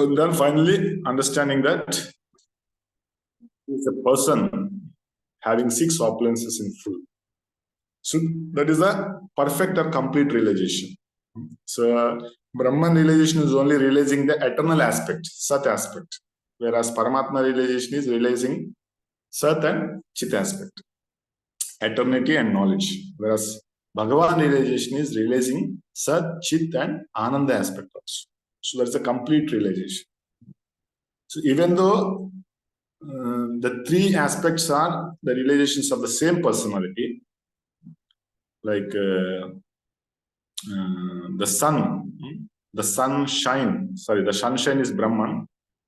And then finally, understanding that is a person having 6 opulences in full. So that is a perfect or complete realization. So Brahman realization is only realizing the eternal aspect, Sat aspect, whereas Paramatma realization is realizing Sat and Chit aspect, eternity and knowledge, whereas Bhagavan realization is realizing Sat, Chit and Ananda aspect also. So that's a complete realization. So even though the 3 aspects are the realizations of the same personality, like the sunshine is Brahman.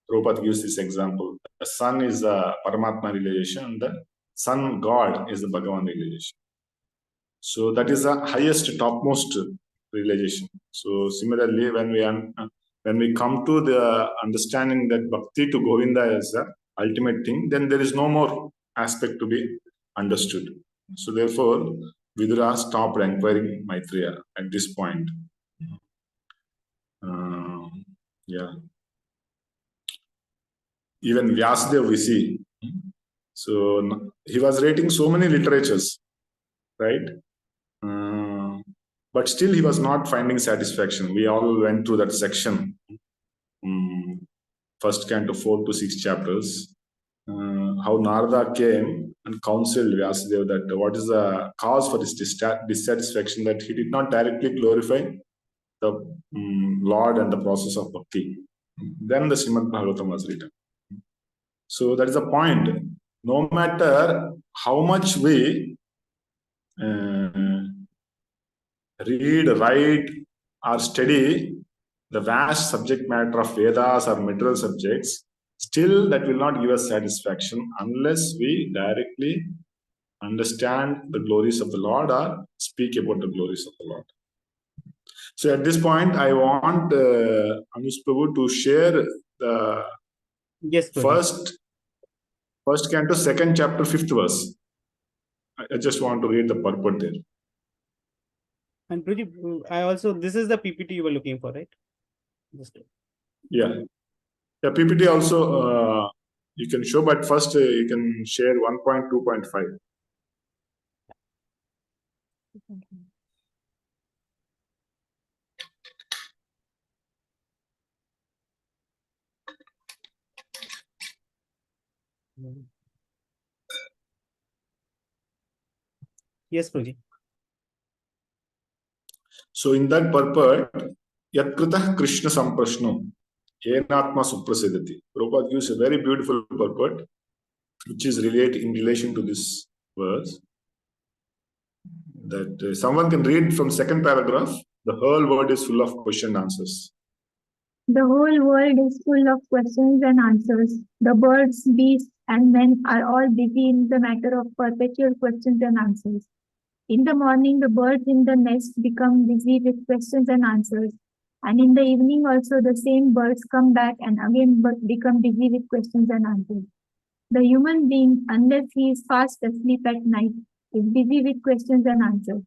Prabhupada gives this example. The sun is the Paramatma realization, and the sun God is the Bhagavan realization. So that is the highest, topmost realization. So similarly, when we come to the understanding that Bhakti to Govinda is the ultimate thing, then there is no more aspect to be understood. So therefore, Vidura stopped inquiring Maitreya at this point. Even Vyasadeva we see. So he was rating so many literatures, right? But still he was not finding satisfaction. We all went through that section. First canto 4 to 6 chapters. How Narada came and counseled Vyasadeva that what is the cause for this dissatisfaction, that he did not directly glorify the Lord and the process of bhakti. Then the Srimad Bhagavatam was written. So that is the point. No matter how much we read, write, or study the vast subject matter of Vedas or material subjects, still that will not give us satisfaction unless we directly understand the glories of the Lord or speak about the glories of the Lord. So at this point, I want Anush Prabhu to share the first canto, 2nd chapter, 5th verse. I just want to read the purport there. And Prabhuji, this is the PPT you were looking for, right? Yeah. The PPT also you can show, but first you can share 1.2.5. Yes, Prabhuji. So in that purport, Yatkritah Krishna Samprashno, Yenatma Suprasidati. Prabhupada gives a very beautiful purport, which is in relation to this verse. That someone can read from 2nd paragraph. The whole world is full of question and answers. The whole world is full of questions and answers. The birds, beasts, and men are all busy in the matter of perpetual questions and answers. In the morning, the birds in the nest become busy with questions and answers. And in the evening also, the same birds come back and again become busy with questions and answers. The human being, unless he is fast asleep at night, is busy with questions and answers.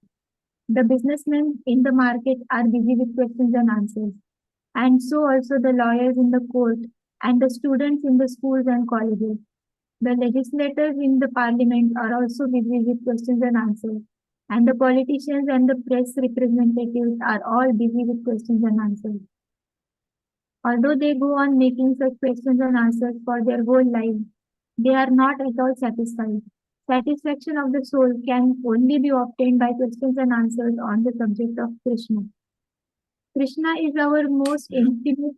The businessmen in the market are busy with questions and answers. And so also the lawyers in the court and the students in the schools and colleges. The legislators in the parliament are also busy with questions and answers. And the politicians and the press representatives are all busy with questions and answers. Although they go on making such questions and answers for their whole life, they are not at all satisfied. Satisfaction of the soul can only be obtained by questions and answers on the subject of Krishna. Krishna is our most intimate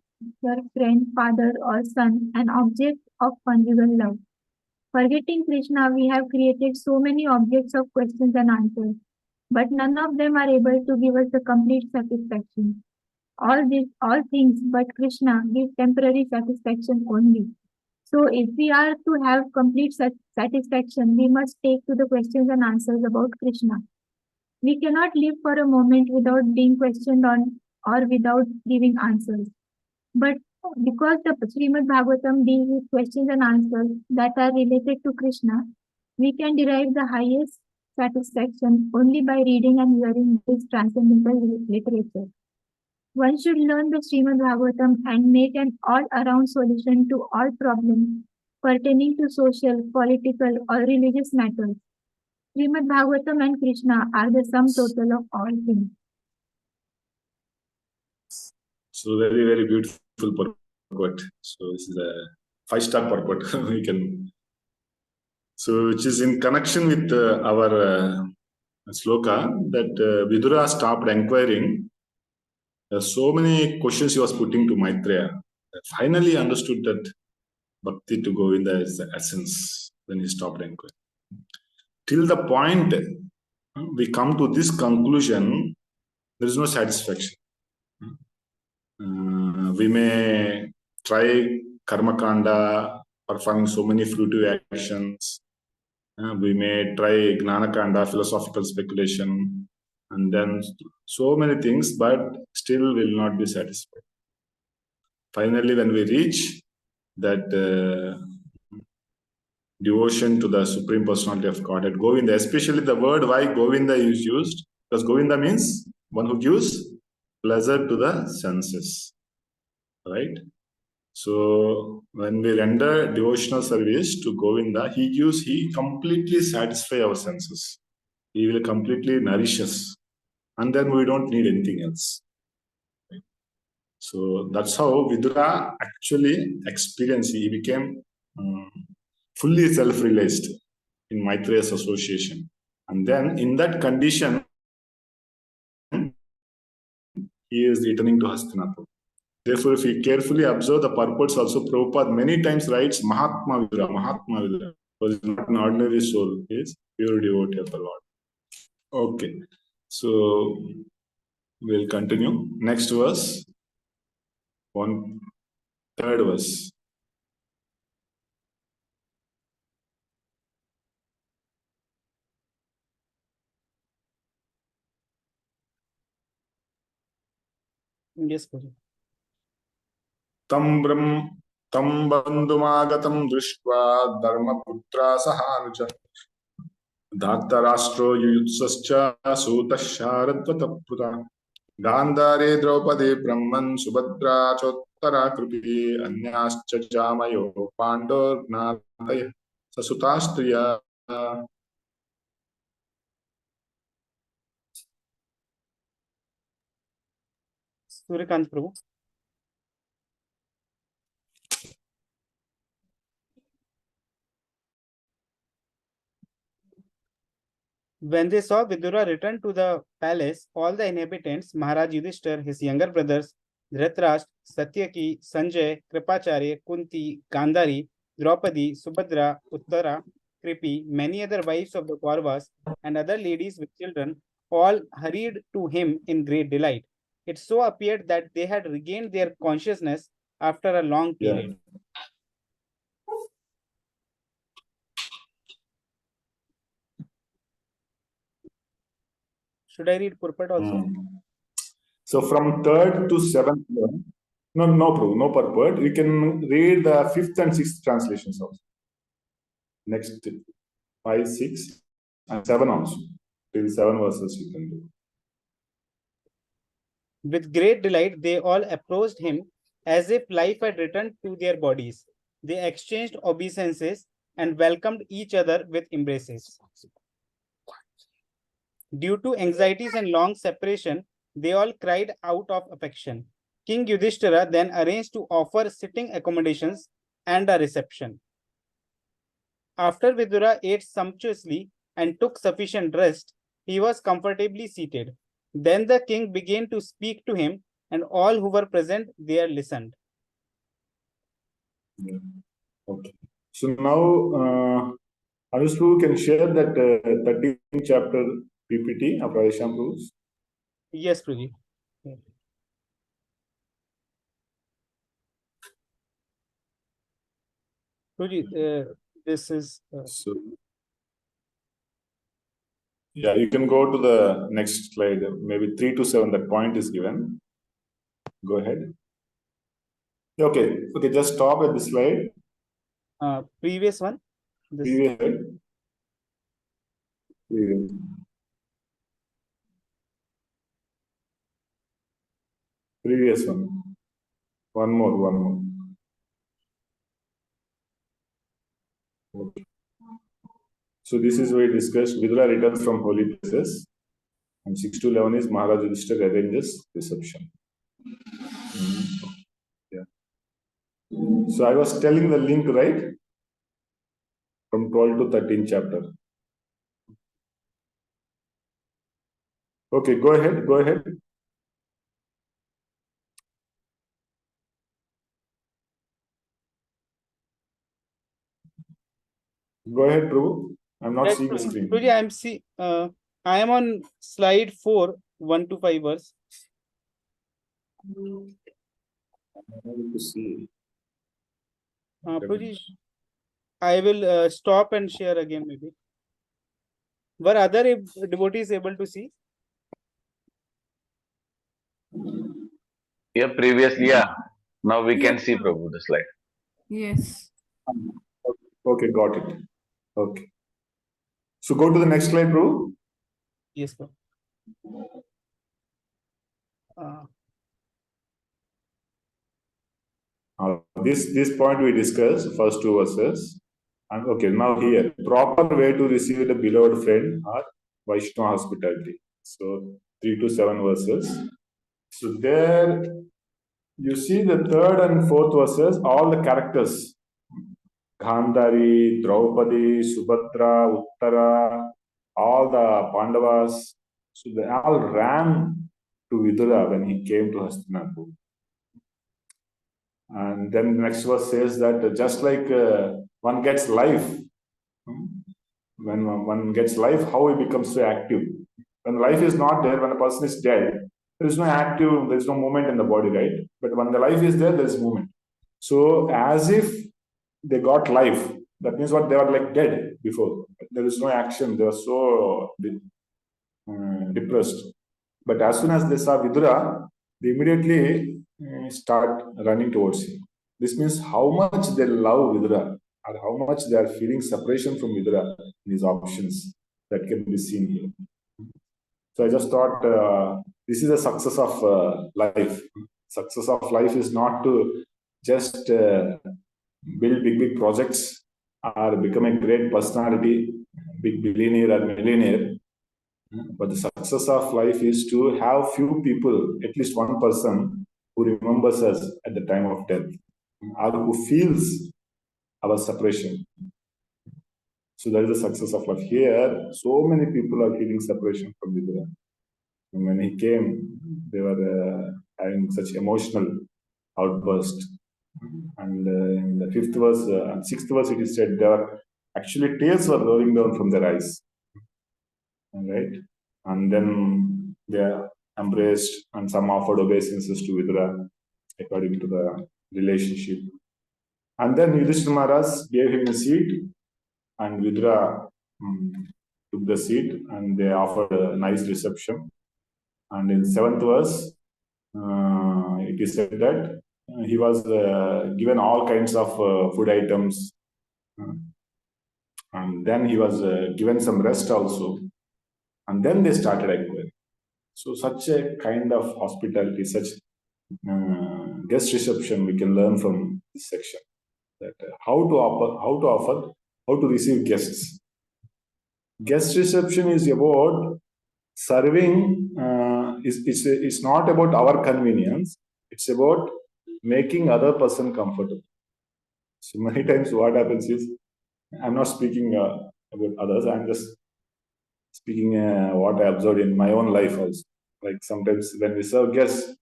friend, father, or son, an object of conjugal love. Forgetting Krishna, we have created so many objects of questions and answers, but none of them are able to give us the complete satisfaction. All things but Krishna give temporary satisfaction only. So if we are to have complete satisfaction, we must take to the questions and answers about Krishna. We cannot live for a moment without being questioned on or without giving answers. But because the Srimad Bhagavatam deals with questions and answers that are related to Krishna, we can derive the highest satisfaction only by reading and hearing this transcendental literature. One should learn the Srimad Bhagavatam and make an all-around solution to all problems pertaining to social, political, or religious matters. Srimad Bhagavatam and Krishna are the sum total of all things. So very, very beautiful purport. So this is a 5-star purport. We can. So which is in connection with our sloka that Vidura stopped inquiring. So many questions he was putting to Maitreya. Finally understood that Bhakti to Govinda is the essence when he stopped inquiring. Till the point we come to this conclusion, there is no satisfaction. We may try karma kanda, performing so many fruitive actions. We may try gnana kanda, philosophical speculation, and then so many things, but still will not be satisfied. Finally, when we reach that devotion to the Supreme Personality of Godhead, Govinda, especially the word why Govinda is used, because Govinda means one who gives pleasure to the senses, right? So when we render devotional service to Govinda, he completely satisfies our senses. He will completely nourish us, and then we don't need anything else. So that's how Vidura actually experienced. He became fully self-realized in Maitreya's association. And then in that condition, he is returning to Hastinapur. Therefore, if we carefully observe the purports also, Prabhupada many times writes Mahatma Vidura, Mahatma Vidura, because he's not an ordinary soul, he is pure devotee of the Lord. Okay, so we'll continue. Next verse, 1/3 verse. Yes, Prabhuji. तं बन्धुमागतं दृष्ट्वा धर्मपुत्रा सहानुज धार्तराष्ट्रो युयुत्सश्च सूतः शारद्वतप्लुता गान्धारे द्रौपदी ब्रह्मन् Subhadra चोत्तरा Kripi अन्याश्च जामयो पाण्डोर्नाथयः ससुतास्त्रिया. Suryakant Prabhu. When they saw Vidura return to the palace, all the inhabitants, Maharaj Yudhishthir, his younger brothers, Dhritarashtra, Satyaki, Sanjay, Kripacharya, Kunti, Gandhari, Draupadi, Subhadra, Uttara, Kripi, many other wives of the Kauravas, and other ladies with children, all hurried to him in great delight. It so appeared that they had regained their consciousness after a long period. Should I read purport also? So from 3rd to 7th, no purport. You can read the 5th and 6th translations also. Next 5, 6, and 7 also. Till 7 verses you can do. With great delight, they all approached him as if life had returned to their bodies. They exchanged obeisances and welcomed each other with embraces. Due to anxieties and long separation, they all cried out of affection. King Yudhishthira then arranged to offer sitting accommodations and a reception. After Vidura ate sumptuously and took sufficient rest, he was comfortably seated. Then the king began to speak to him, and all who were present there listened. Yeah. Okay. So now, Anuslu can share that 13th chapter PPT of Radhesham Rules. Yes, Prabhuji. Prabhuji, this is... So, yeah, you can go to the next slide. Maybe 3 to 7, that point is given. Go ahead. Okay, just stop at this slide. Previous one. This... Previous. 3 Previous one. One more. Okay. So this is where we discussed Vidura returns from holy places. And 6 to 11 is Maharaj Yudhishthira arranges reception. Yeah. So I was telling the link, right? From 12 to 13 chapter. Okay, go ahead. Go ahead, Prabhu. I'm not seeing the screen. Prabhuji, I am on slide 4, 1 to 5 verse. Prabhuji, I will stop and share again maybe. Were other devotees able to see? Yeah, previously, yeah. Now we can see Prabhu the slide. Yes. Okay, got it. Okay. So go to the next slide, Prabhu. Yes, sir. This point we discussed, first 2 verses. And okay, now here, proper way to receive the beloved friend are Vaishnava hospitality. So 3 to 7 verses. So there you see the 3rd and 4th verses, all the characters. Gandhari, Draupadi, Subhadra, Uttara, all the Pandavas. So they all ran to Vidura when he came to Hastinapur. And then the next verse says that just like one gets life, when one gets life, how he becomes so active. When life is not there, when a person is dead, there is no active, there is no movement in the body, right? But when the life is there, there is movement. So as if they got life, that means what, they were like dead before. There is no action, they were so depressed. But as soon as they saw Vidura, they immediately start running towards him. This means how much they love Vidura, or how much they are feeling separation from Vidura in his options. That can be seen here. So I just thought this is a success of life. Success of life is not to just build big projects or become a great personality, big billionaire or millionaire. But the success of life is to have few people, at least one person, who remembers us at the time of death, or who feels our separation. So that is the success of life. Here, so many people are feeling separation from Vidura. And when he came, they were having such emotional outburst. And in the 5th verse and 6th verse, it is said there actually tears were rolling down from their eyes. Right? And then they embraced, and some offered obeisances to Vidura according to the relationship. And then Yudhishthira Maharaj gave him a seat, and Vidura took the seat, and they offered a nice reception. And in 7th verse, it is said that he was given all kinds of food items, and then he was given some rest also. And then they started inquiry. So such a kind of hospitality, such guest reception we can learn from this section. That how to receive guests. Guest reception is about serving. It's not about our convenience. It's about making other person comfortable. So many times what happens is, I'm not speaking about others. I'm just speaking what I observed in my own life also. Like sometimes when we serve guests,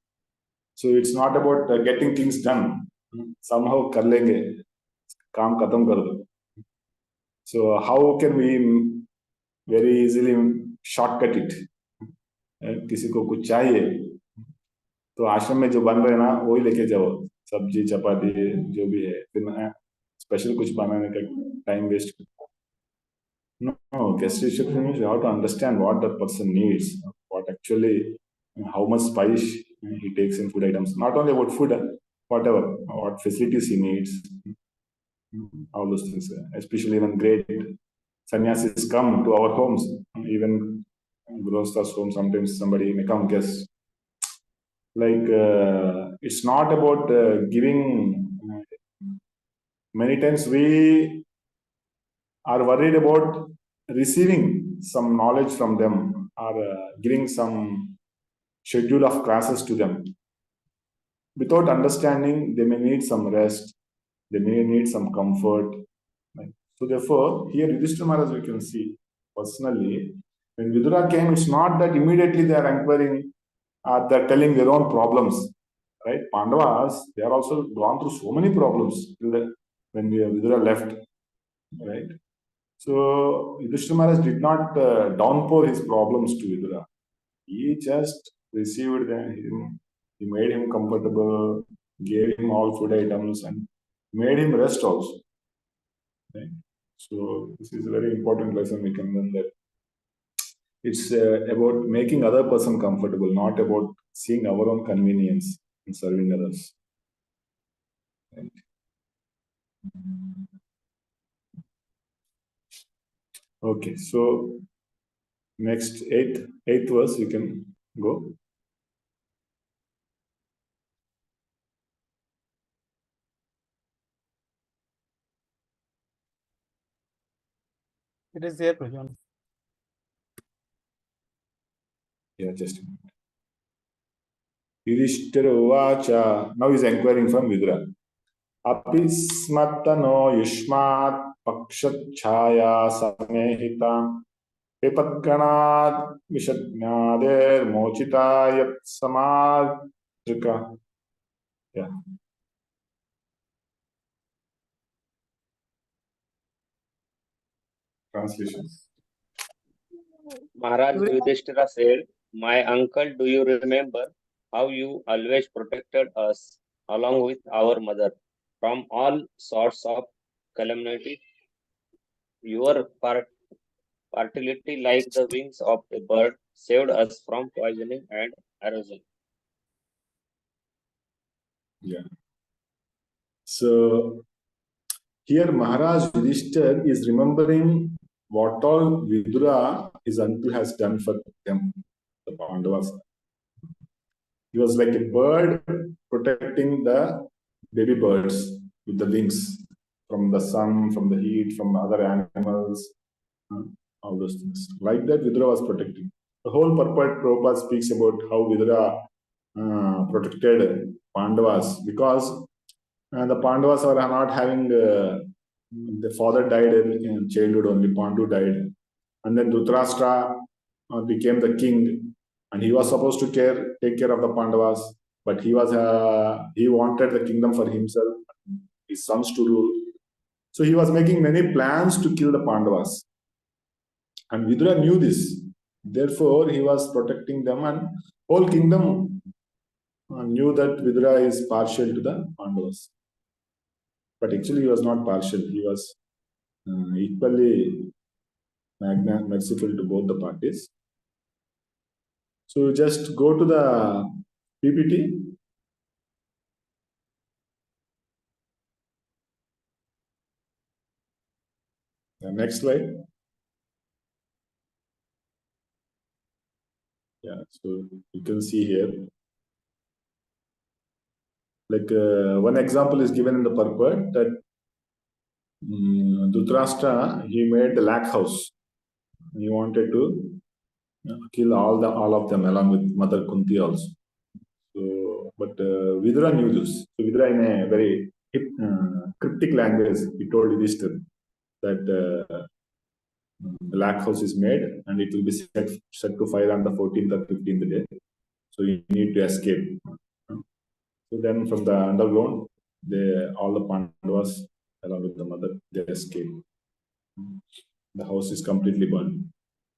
so it's not about getting things done. Somehow kar lenge, kaam khatam kar do. So how can we very easily shortcut it? किसी को कुछ चाहिए तो आश्रम में जो बन रहे हैं ना वही लेके जाओ, सब्जी चपाती जो भी है, फिर स्पेशल कुछ बनाने का time waste. No, guest reception means you have to understand what that person needs, what actually, how much spice he takes in food items. Not only about food, whatever, what facilities he needs, all those things. Especially when great sannyasis come to our homes, even Gurustha's home, sometimes somebody may come guest. it's not about giving. Many times we are worried about receiving some knowledge from them or giving some schedule of classes to them. Without understanding, they may need some rest, they may need some comfort. Right? So therefore, here Yudhishthira Maharaj we can see personally, when Vidura came, it's not that immediately they are inquiring or they're telling their own problems. Right? Pandavas, they are also gone through so many problems when Vidura left. Right? So Yudhishthira Maharaj did not downpour his problems to Vidura. He just received him, he made him comfortable, gave him all food items, and made him rest also. Right? So this is a very important lesson we can learn, that it's about making other person comfortable, not about seeing our own convenience in serving others. Right? Okay, so next eighth verse, you can go. It is there, Prabhuji. Yeah, just a minute. Yudhishthira Uvacha. Now he's inquiring from Vidura. Api smatano yushmat pakshachaya samehitam pepatganad vishadnader mochitayat samadrika. Yeah. Translation. Maharaj Yudhishthira said, "My uncle, do you remember how you always protected us along with our mother from all sorts of calamity? Your fertility, like the wings of a bird, saved us from poisoning and erosion." Yeah. So here Maharaj Yudhishthira is remembering what all Vidura, his uncle, has done for them, the Pandavas. He was like a bird protecting the baby birds with the wings from the sun, from the heat, from other animals, all those things. Like that, Vidura was protecting. The whole purport Prabhupada speaks about how Vidura protected Pandavas, because the Pandavas are not having, the father died in childhood only, Pandu died. And then Dhritarashtra became the king, and he was supposed to take care of the Pandavas, but he wanted the kingdom for himself, his sons to rule. So he was making many plans to kill the Pandavas. And Vidura knew this. Therefore, he was protecting them, and whole kingdom knew that Vidura is partial to the Pandavas. But actually, he was not partial. He was equally merciful to both the parties. So just go to the PPT. The next slide. Yeah, so you can see here. Like one example is given in the purport that Dhritarashtra, he made the lakh house. He wanted to kill all of them along with Mother Kunti also. So, but Vidura knew this. So Vidura, in a very cryptic language, he told Yudhishthira that the lakh house is made and it will be set to fire on the 14th or 15th day. So you need to escape. So then from the underground, all the Pandavas along with the mother, they escape. The house is completely burned.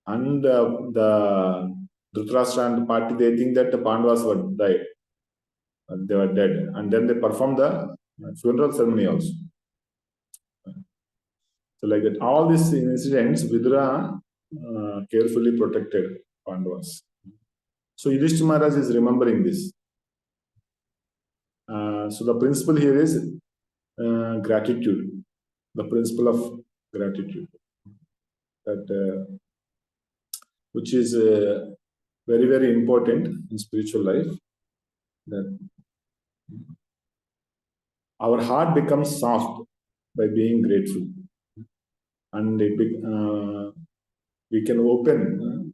And the Dhritarashtra and the party, they think that the Pandavas were died. They were dead. And then they perform the funeral ceremony also. So like that, all these incidents, Vidura carefully protected Pandavas. So Yudhishthira Maharaj is remembering this. So the principle here is gratitude. The principle of gratitude, that which is very, very important in spiritual life. that our heart becomes soft by being grateful, and we can open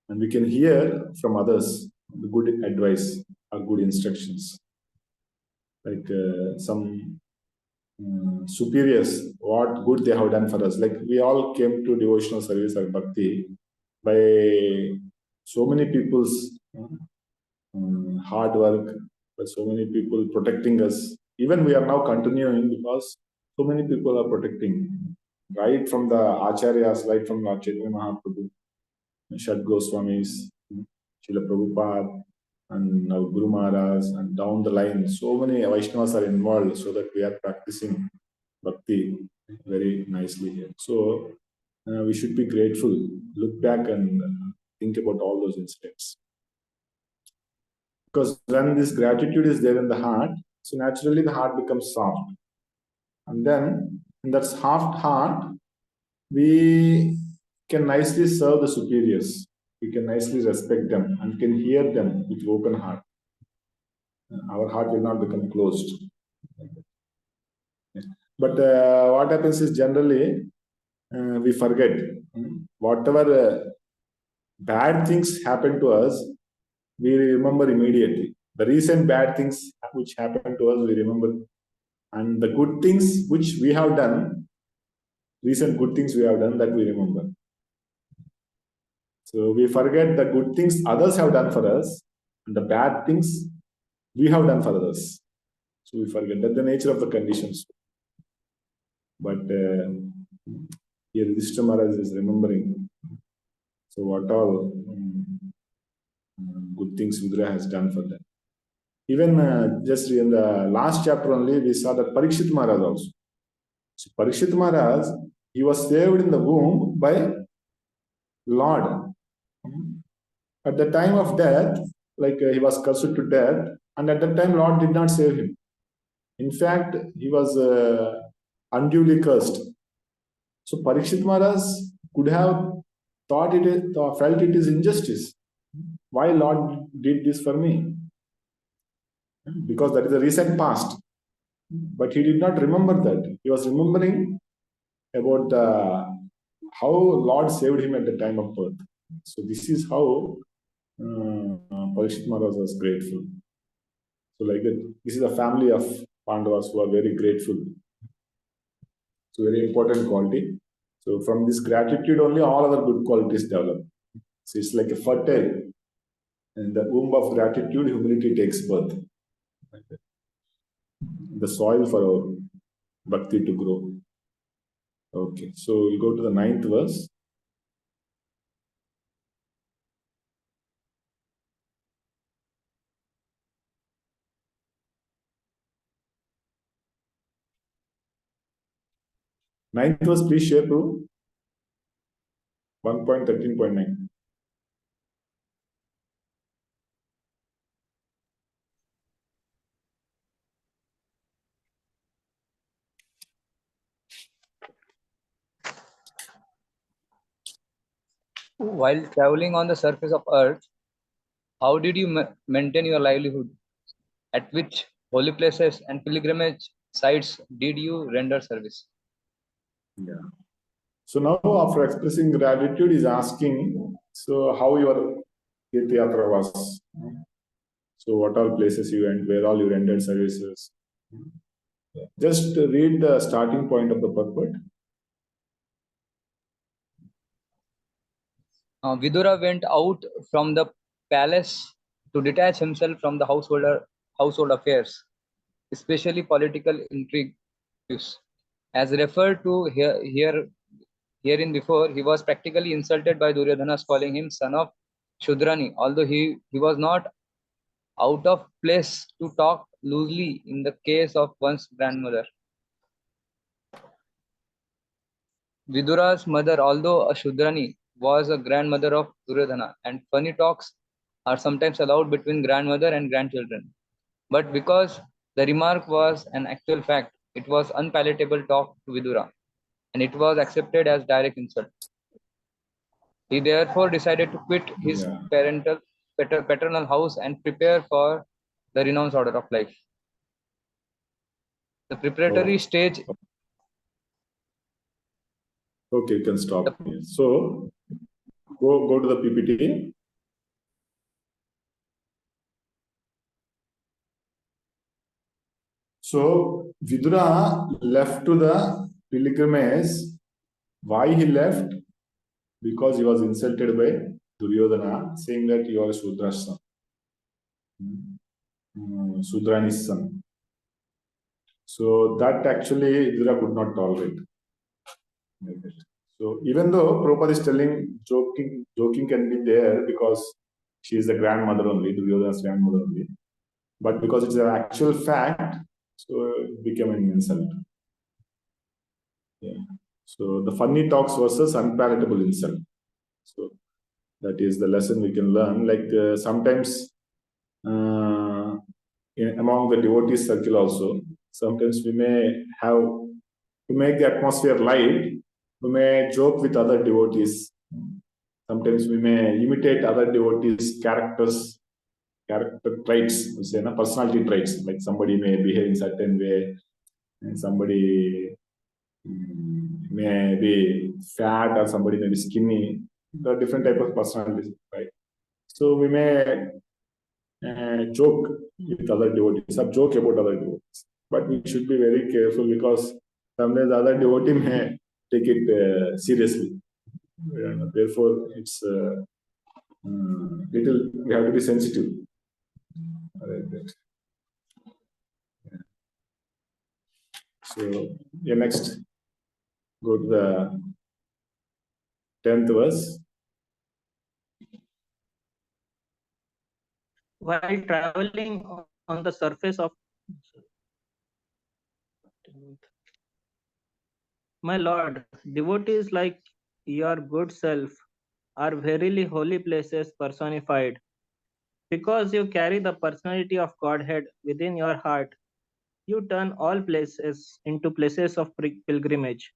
and we can hear from others the good advice or good instructions, like some superiors, what good they have done for us. Like we all came to devotional service or bhakti by so many people's hard work, by so many people protecting us. Even we are now continuing because so many people are protecting, right from the acharyas, right from Lord Chaitanya Mahaprabhu, Shad Goswamis, Srila Prabhupada, and our Guru Maharaj, and down the line, so many Vaishnavas are involved so that we are practicing bhakti very nicely here. So we should be grateful, look back and think about all those incidents. Because when this gratitude is there in the heart, so naturally the heart becomes soft. And then in that soft heart, we can nicely serve the superiors. We can nicely respect them and can hear them with open heart. Our heart will not become closed. But what happens is generally we forget. Whatever bad things happen to us, we remember immediately. The recent bad things which happened to us, we remember. And the good things which we have done, recent good things we have done, that we remember. So we forget the good things others have done for us and the bad things we have done for others. So we forget. That's the nature of the conditions. But here Yudhishthira Maharaj is remembering. So what all good things Vidura has done for them. Even just in the last chapter only, we saw that Parikshit Maharaj also. So Parikshit Maharaj, he was saved in the womb by Lord. At the time of death, like he was cursed to death, and at that time Lord did not save him. In fact, he was unduly cursed. So Parikshit Maharaj could have felt it is injustice. Why Lord did this for me? Because that is a recent past. But he did not remember that. He was remembering about how Lord saved him at the time of birth. So this is how Parikshit Maharaj was grateful. So like that, this is a family of Pandavas who are very grateful. So very important quality. So from this gratitude only all other good qualities develop. So it's like a fertile. In the womb of gratitude, humility takes birth. Like that. The soil for our bhakti to grow. Okay, so we'll go to the 9th verse. Ninth verse, please share, Prabhu. 1.13.9. While traveling on the surface of earth, how did you maintain your livelihood? At which holy places and pilgrimage sites did you render service? Yeah. So now after expressing gratitude, is asking, so how your Tirtha was? So what all places you went, where all you rendered services? Just read the starting point of the purport. Vidura went out from the palace to detach himself from the household affairs, especially political intrigues. As referred to herein before, he was practically insulted by Duryodhana's calling him son of Shudrani, although he was not out of place to talk loosely in the case of one's grandmother. Vidura's mother, although a Shudrani, was a grandmother of Duryodhana, and funny talks are sometimes allowed between grandmother and grandchildren. But because the remark was an actual fact, it was unpalatable talk to Vidura, and it was accepted as direct insult. He therefore decided to quit his paternal house and prepare for the renounced order of life. The preparatory stage. Okay, you can stop here. So go to the PPT. So Vidura left to the pilgrimage. Why he left? Because he was insulted by Duryodhana, saying that you are a Sudra's son, Sudrani's son. So that actually Vidura could not tolerate. So even though Prabhupada is telling joking can be there because she is the grandmother only, Duryodhana's grandmother only, but because it's an actual fact, so it became an insult. Yeah. So the funny talks versus unpalatable insult. So that is the lesson we can learn. Like sometimes among the devotees circle also, sometimes we may have to make the atmosphere light. We may joke with other devotees. Sometimes we may imitate other devotees' character traits, we say, personality traits. Like somebody may behave in certain way, and somebody may be fat, or somebody may be skinny. There are different type of personalities, right? So we may joke with other devotees, or joke about other devotees. But we should be very careful because sometimes the other devotee may take it seriously. Therefore, it's little. We have to be sensitive. So, yeah, next, go to the 10th verse. While traveling on the surface of my Lord, devotees like your good self are verily holy places personified. Because you carry the personality of Godhead within your heart, you turn all places into places of pilgrimage.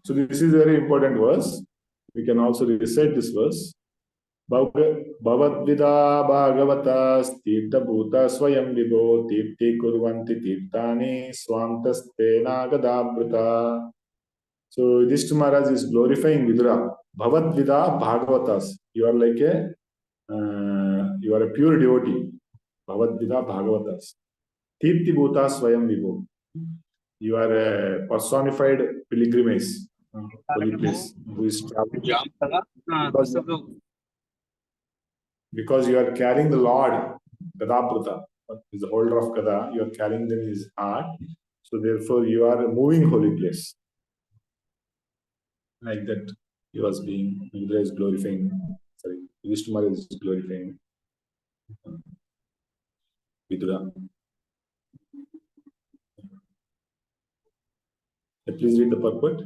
So this is a very important verse. We can also recite this verse. Bhavadvida bhagavata stirtha bhuta swayam vibho tirti kurvanti tirtani swantaste nagadabhrita. So Yudhishthira Maharaj is glorifying Vidura. Bhavadvida bhagavatas. You are like you are a pure devotee. Bhavadvida bhagavatas. Tirti bhuta swayam vibho. You are a personified pilgrimage, holy place, who is traveling. Because you are carrying the Lord, Gadaprata, is the holder of Gada, you are carrying them in his heart. So therefore you are a moving holy place. Like that, he was being, Indra is glorifying, sorry, Yudhishthira is glorifying Vidura. Please read the purport.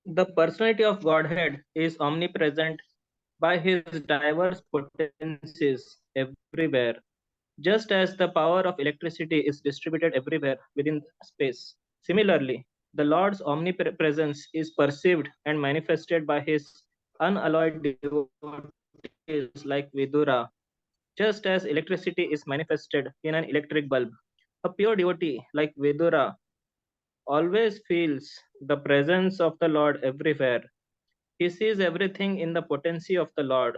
The personality of Godhead is omnipresent by his diverse potencies everywhere, just as the power of electricity is distributed everywhere within space. Similarly, the Lord's omnipresence is perceived and manifested by his unalloyed devotees like Vidura, just as electricity is manifested in an electric bulb. A pure devotee like Vidura always feels the presence of the Lord everywhere. He sees everything in the potency of the Lord,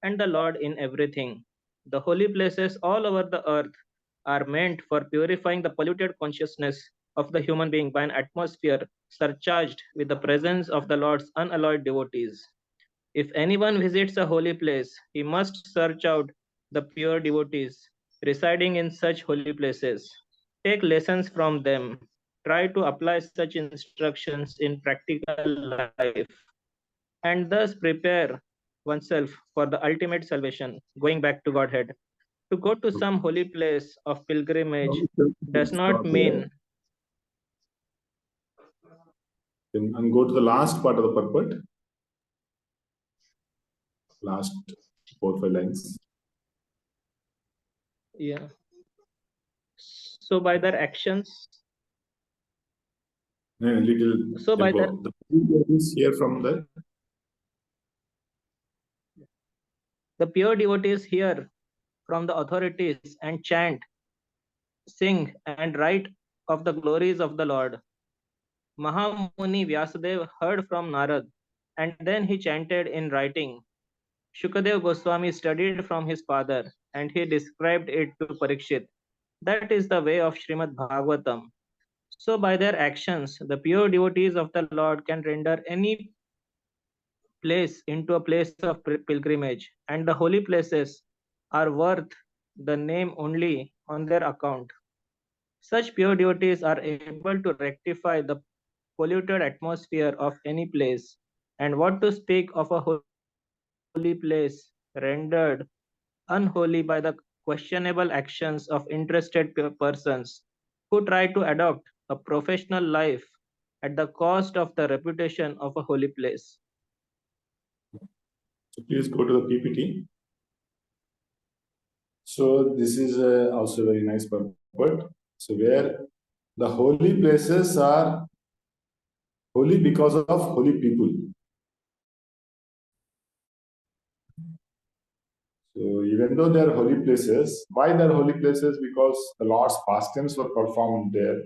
and the Lord in everything. The holy places all over the earth are meant for purifying the polluted consciousness of the human being by an atmosphere surcharged with the presence of the Lord's unalloyed devotees. If anyone visits a holy place, he must search out the pure devotees residing in such holy places. Take lessons from them. Try to apply such instructions in practical life and thus prepare oneself for the ultimate salvation, going back to Godhead. To go to some holy place of pilgrimage does not mean. And go to the last part of the purport. Last 4-5 lines. Yeah. So by their actions. Little. So by their. The is here from the. The pure devotees hear from the authorities and chant, sing, and write of the glories of the Lord. Mahamuni Vyasadeva heard from Narad, and then he chanted in writing. Shukadev Goswami studied from his father, and he described it to Parikshit. That is the way of Srimad Bhagavatam. So by their actions, the pure devotees of the Lord can render any place into a place of pilgrimage, and the holy places are worth the name only on their account. Such pure devotees are able to rectify the polluted atmosphere of any place, and what to speak of a holy place rendered unholy by the questionable actions of interested persons who try to adopt a professional life at the cost of the reputation of a holy place. So please go to the PPT. So this is also a very nice purport. So where the holy places are holy because of holy people. So even though they are holy places, why they are holy places? Because the Lord's pastimes were performed there,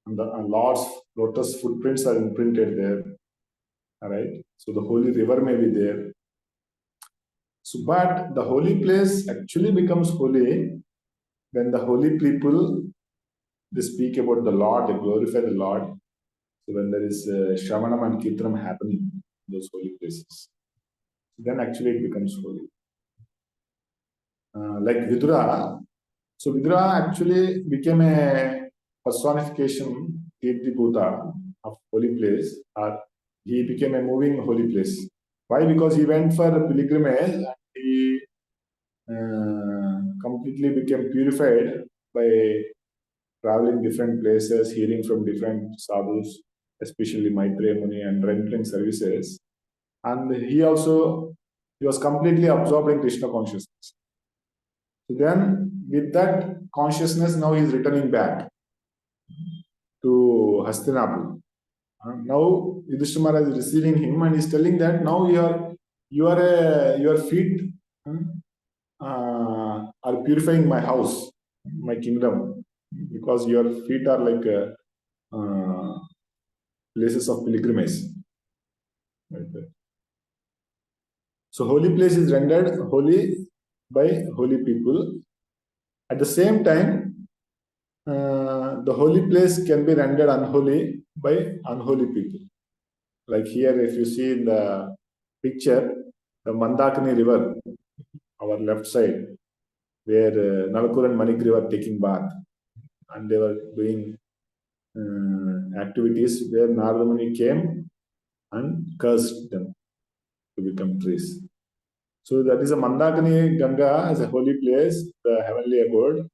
and the Lord's lotus footprints are imprinted there. All right. So the holy river may be there. So, but the holy place actually becomes holy when the holy people, they speak about the Lord, they glorify the Lord. So when there is Shravanam and Kirtanam happening in those holy places, then actually it becomes holy. Like Vidura, so Vidura actually became a personification, Kirti Bhuta of holy place, or he became a moving holy place. Why? Because he went for a pilgrimage and he completely became purified by traveling different places, hearing from different sadhus, especially Maitreya Muni, and rendering services. And he was completely absorbed in Krishna consciousness. So then, with that consciousness, now he is returning back to Hastinapur. Now Yudhishthira Maharaj is receiving him and is telling that now your feet are purifying my house, my kingdom, because your feet are like places of pilgrimage. Right. So holy place is rendered holy by holy people. At the same time, the holy place can be rendered unholy by unholy people. Like here, if you see in the picture, the Mandakini river, our left side, where Nalakur and Manigri were taking bath, and they were doing activities where Narada Muni came and cursed them to become trees. So that is a Mandakini Ganga as a holy place, the heavenly abode,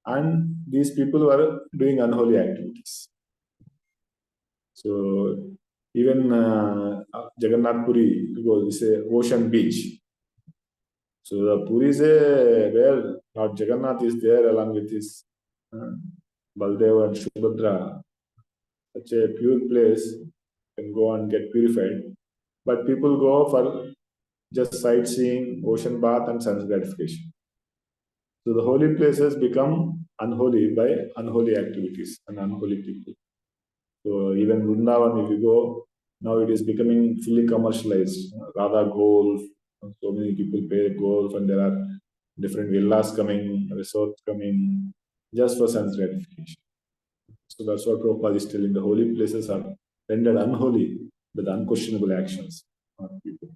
and these people were doing unholy activities. So even Jagannath Puri, because it's a ocean beach. So the Puri is where Lord Jagannath is there along with his Baldeva and Subhadra. Such a pure place, can go and get purified. But people go for just sightseeing, ocean bath, and sense gratification. So the holy places become unholy by unholy activities and unholy people. So even Vrindavan, if you go, now it is becoming fully commercialized. Radha golf, so many people play golf, and there are different villas coming, resorts coming, just for sense gratification. So that's what Prabhupada is telling. The holy places are rendered unholy with unquestionable actions of people.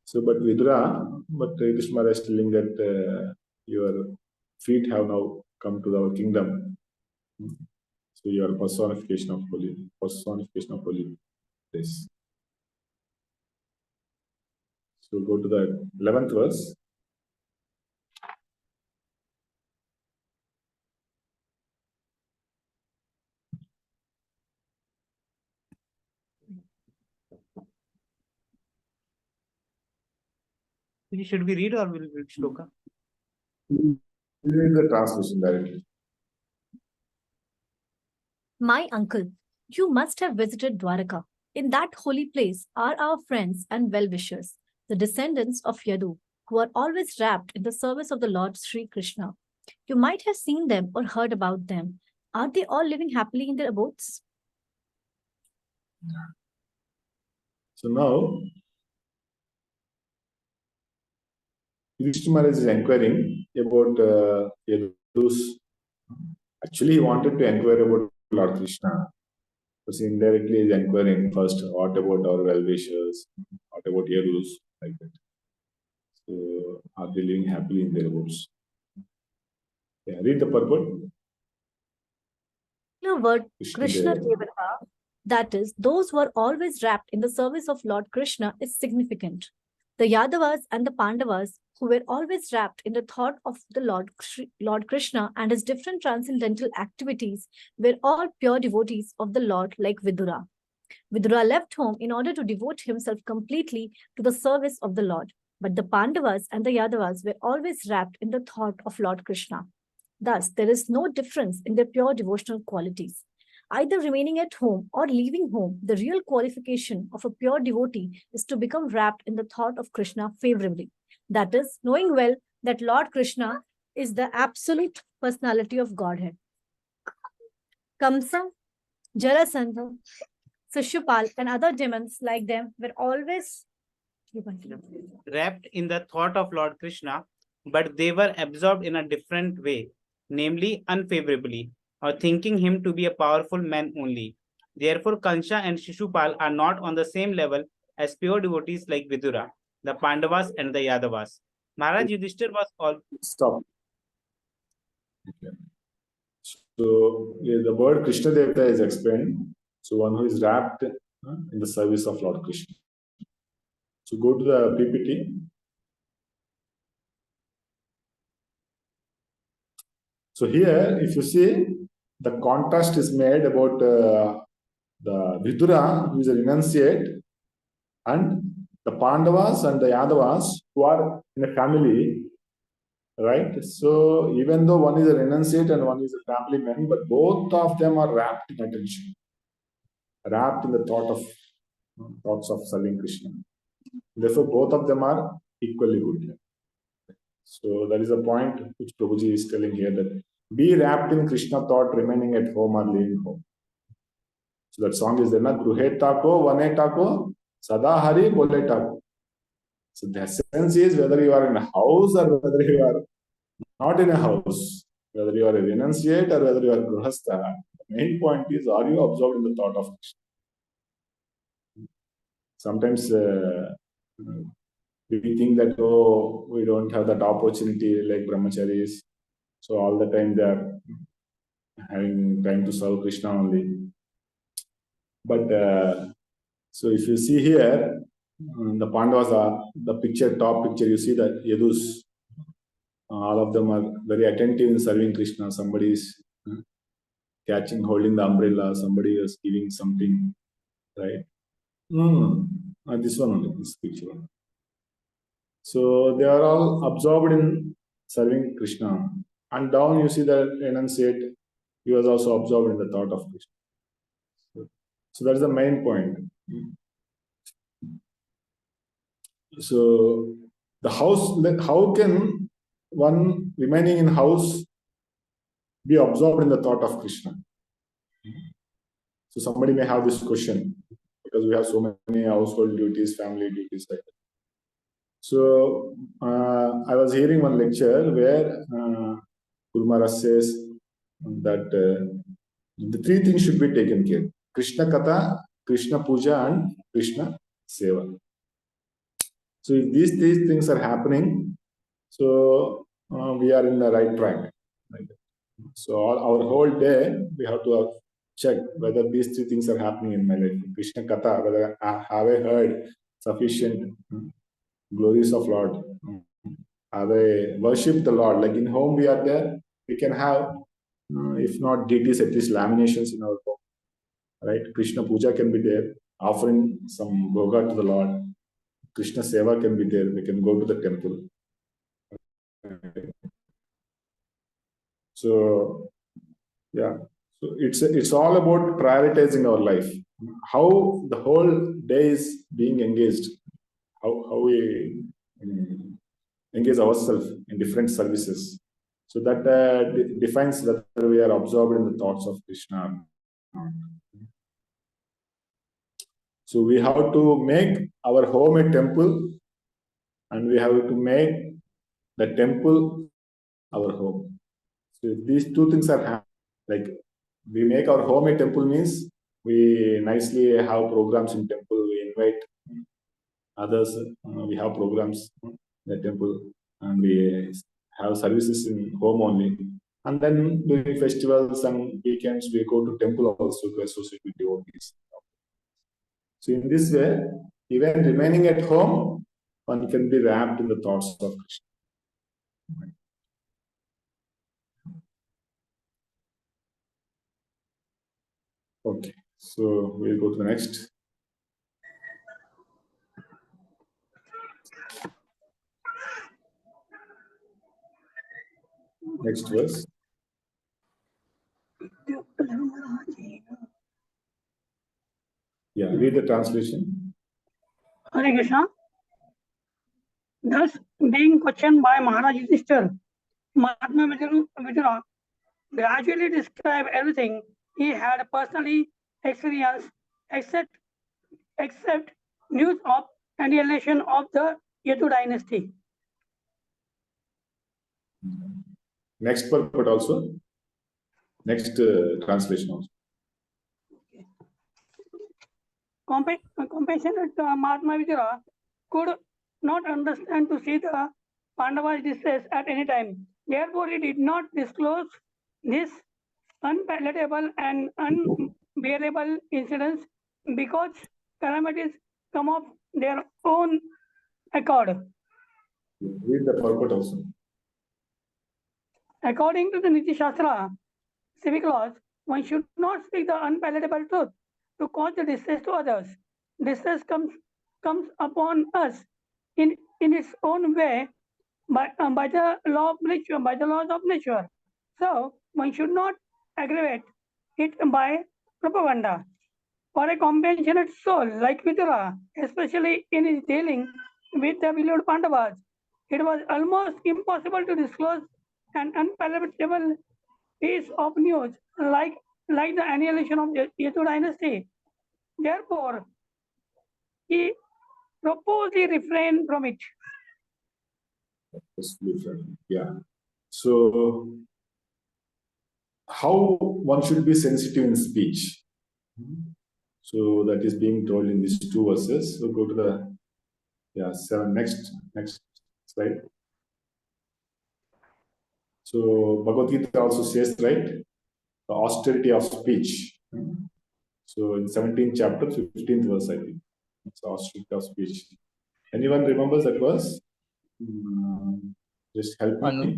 So, but Vidura, but Krishna Maharaj is telling that your feet have now come to our kingdom. So you are personification of holy place. So go to the 11th verse. Should we read or will we read shloka? Read the translation directly. My uncle, you must have visited Dwaraka. In that holy place are our friends and well-wishers. the descendants of Yadu, who are always wrapped in the service of the Lord Sri Krishna. You might have seen them or heard about them. Are they all living happily in their abodes? So now, Krishna Maharaj is inquiring about Yadu's. Actually, he wanted to inquire about Lord Krishna. Because indirectly he is inquiring first, what about our well-wishers? What about Yadu's? Like that. So, are they living happily in their abodes? Yeah, read the purport. The word Krishna Deva. Devata, that is, those who are always wrapped in the service of Lord Krishna, is significant. The Yadavas and the Pandavas, who were always wrapped in the thought of the Lord Krishna and his different transcendental activities, were all pure devotees of the Lord like Vidura. Vidura left home in order to devote himself completely to the service of the Lord. But the Pandavas and the Yadavas were always wrapped in the thought of Lord Krishna. Thus, there is no difference in their pure devotional qualities. Either remaining at home or leaving home, the real qualification of a pure devotee is to become wrapped in the thought of Krishna favorably. That is, knowing well that Lord Krishna is the absolute personality of Godhead. Kamsa, Jarasandha, Shishupal, and other demons like them were always wrapped in the thought of Lord Krishna, but they were absorbed in a different way, namely unfavorably, or thinking him to be a powerful man only. Therefore, Kansha and Shishupal are not on the same level as pure devotees like Vidura, the Pandavas and the Yadavas. Maharaj Yudhishthir was all... Stop. Okay. So, the word Krishna Devata is explained. So, one who is wrapped in the service of Lord Krishna. So, go to the PPT. So, here, if you see, the contrast is made about the Vidura, who is a renunciate, and the Pandavas and the Yadavas, who are in a family, right? So, even though one is a renunciate and one is a family man, but both of them are wrapped in attention, wrapped in the thoughts of serving Krishna. Therefore, both of them are equally good. So, that is a point which Prabhuji is telling here, that be wrapped in Krishna thought, remaining at home or leaving home. So, that song is there, na? Gruhe tako, vane tako, sada hari bole tako. So, the essence is whether you are in a house or whether you are not in a house, whether you are a renunciate or whether you are grihastha, the main point is, are you absorbed in the thought of Krishna? Sometimes we think that, oh, we don't have that opportunity like brahmacharis, so all the time they are having time to serve Krishna only. But so if you see here, the Pandavas are the top picture, you see that Yadus, all of them are very attentive in serving Krishna. Somebody is holding the umbrella, somebody is giving something, right? This one only, this picture. So they are all absorbed in serving Krishna. And down you see the renunciate, he was also absorbed in the thought of Krishna. So that is the main point. So the house, how can one remaining in house be absorbed in the thought of Krishna? So somebody may have this question, because we have so many household duties, family duties like that. So I was hearing one lecture where Guru Maharaj says that the three things should be taken care: Krishna Katha, Krishna Puja, and Krishna Seva. So if these things are happening, so we are in the right track. Right? So our whole day we have to check whether these three things are happening in my life. Krishna Katha, whether have I heard sufficient glories of Lord? Have I worshipped the Lord? Like in home we are there, we can have, if not deities, at least laminations in our home. Right? Krishna Puja can be there, offering some bhoga to the Lord. Krishna Seva can be there, we can go to the temple. So, yeah. So it's all about prioritizing our life. How the whole day is being engaged. how we engage ourselves in different services. So that defines whether we are absorbed in the thoughts of Krishna or not. So we have to make our home a temple, and we have to make the temple our home. So if these two things are happening, like we make our home a temple means we nicely have programs in temple, we invite others, we have programs in the temple, and we have services in home only. And then during festivals and weekends, we go to temple also to associate with devotees. So in this way, even remaining at home, one can be wrapped in the thoughts of Krishna. Okay, so we'll go to the next. Next verse. Yeah, read the translation. Hare Krishna. Thus, being questioned by Maharaj Yudhishthira, Mahatma Vidura gradually described everything he had personally experienced, except news of annihilation of the Yadu dynasty. Next purport also. Next translation also. Compassionate Mahatma Vidura could not understand to see the Pandavas' distress at any time. Therefore, he did not disclose this unpalatable and unbearable incidents because calamities come of their own accord. Read the purport also. According to the Niti Shastra, civic laws, one should not speak the unpalatable truth to cause the distress to others. Distress comes upon us in its own way by the law of nature, by the laws of nature. So one should not aggravate it by propaganda. For a compassionate soul like Vidura, especially in his dealing with the beloved Pandavas, it was almost impossible to disclose an unpalatable piece of news like the annihilation of the Yadu dynasty. Therefore, he purposely refrained from it. Yeah. So, how one should be sensitive in speech? So that is being told in these two verses. So go to the next slide. So Bhagavad Gita also says, right, the austerity of speech. So in 17th chapter, 15th verse, I think. It's austerity of speech. Anyone remembers that verse? Just help me.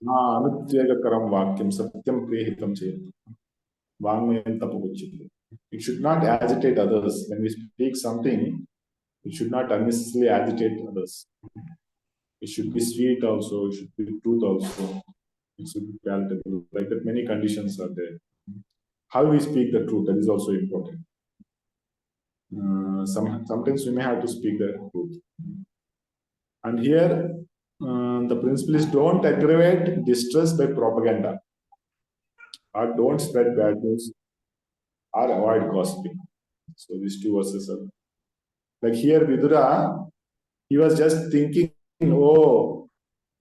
Anutyagakaram vakyam satyam prehitam chayat. Vangmayam tapavachyate. It should not agitate others. When we speak something, it should not unnecessarily agitate others. It should be sweet also, it should be truth also. It should be palatable. Like that, many conditions are there. How we speak the truth, that is also important. Sometimes we may have to speak the truth. And here, the principle is don't aggravate distress by propaganda, or don't spread bad news, or avoid gossiping. So these two verses are like here. Vidura, he was just thinking, oh,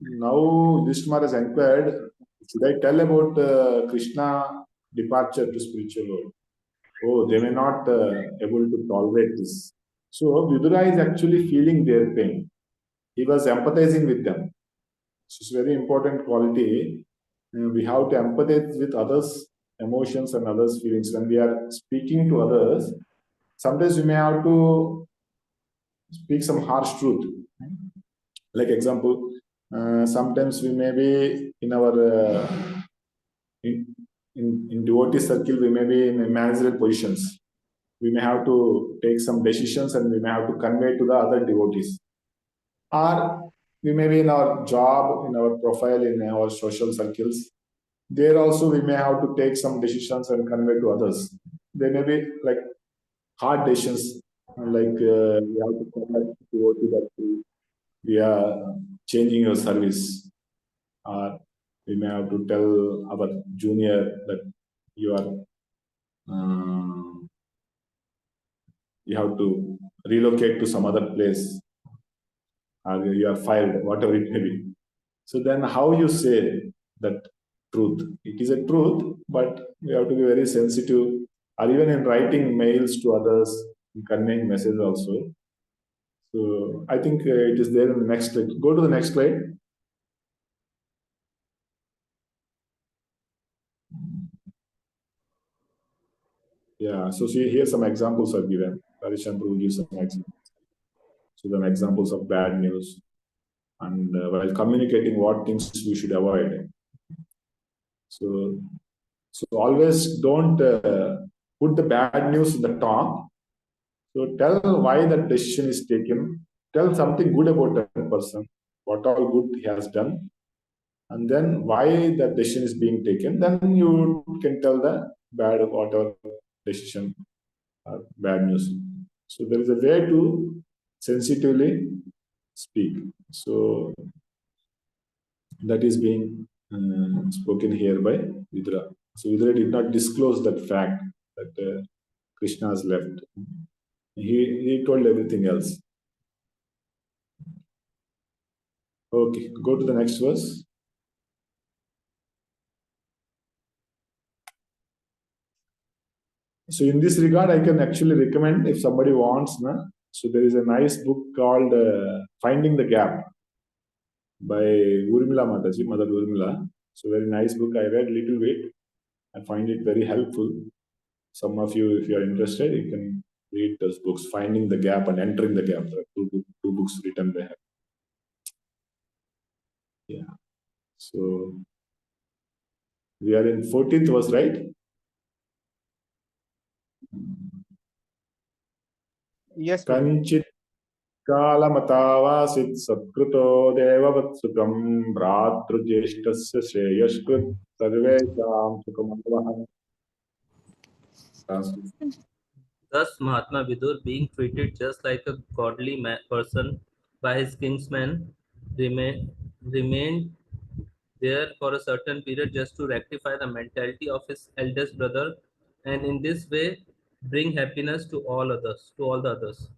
now Yudhishthira has inquired, should I tell about Krishna departure to spiritual world? Oh, they may not able to tolerate this. So Vidura is actually feeling their pain. He was empathizing with them. It's a very important quality. We have to empathize with others' emotions and others' feelings. When we are speaking to others, sometimes we may have to speak some harsh truth. Like example, sometimes we may be in our in devotee circle, we may be in managerial positions. We may have to take some decisions and we may have to convey to the other devotees. Or we may be in our job, in our profile, in our social circles. There also we may have to take some decisions and convey to others. They may be like hard decisions you have to come back to that. We are changing your service, or we may have to tell our junior that you are you have to relocate to some other place, or you are fired, whatever it may be. So then how you say that truth? It is a truth, but you have to be very sensitive, or even in writing mails to others, in conveying message also. So I think it is there in the next slide. Go to the next slide. Yeah, so see here some examples are given. Radheshyam will give some examples. So some examples of bad news, and while communicating what things we should avoid. So always don't put the bad news in the top. So tell why that decision is taken. Tell something good about that person, what all good he has done, and then why that decision is being taken. Then you can tell the bad whatever decision or bad news. So there is a way to sensitively speak. So that is being spoken here by Vidura. So Vidura did not disclose that fact that Krishna has left. He told everything else. Okay, go to the next verse. So in this regard, I can actually recommend if somebody wants. So there is a nice book called Finding the Gap by Urmila Mataji, Mother Urmila. So very nice book. I read little bit. I find it very helpful. Some of you, if you are interested, you can read those books, Finding the Gap and Entering the Gap. There are two books written there. Yeah. So we are in 14th verse, right? Yes. Kanchit kalamatavasit satkruto devavatsutam bhratrujeshtasya shreyashkrit sarvesham sukamavah. Thus, Mahatma Vidur, being treated just like a godly person by his kinsmen, remained there for a certain period just to rectify the mentality of his eldest brother, and in this way bring happiness to all the others.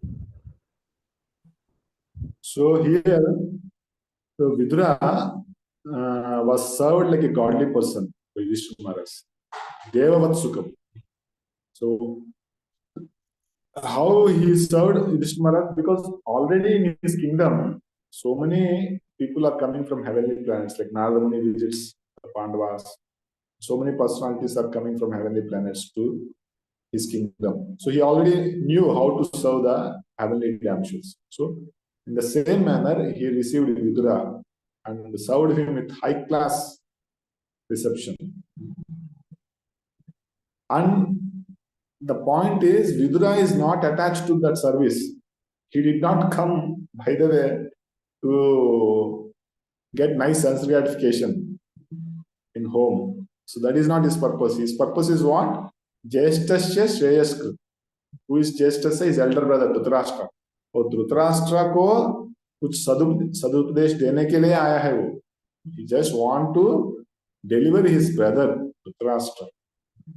So here, so Vidura was served like a godly person by Vishnu Maharaj. Devavatsukam. So how he served Vishnu Maharaj? Because already in his kingdom, so many people are coming from heavenly planets, like Narada Muni visits the Pandavas. So many personalities are coming from heavenly planets to his kingdom. So he already knew how to serve the heavenly damsels. So in the same manner, he received Vidura and served him with high class reception. And the point is, Vidura is not attached to that service. He did not come, by the way, to get nice sense gratification in home. So that is not his purpose. His purpose is what? Jeshtasya Shreyaskrit. Who is Jeshtasya? His elder brother, Dhritarashtra. और धृतराष्ट्र को कुछ सदुपदेश देने के लिए आया है वो. He just want to deliver his brother Dhritarashtra.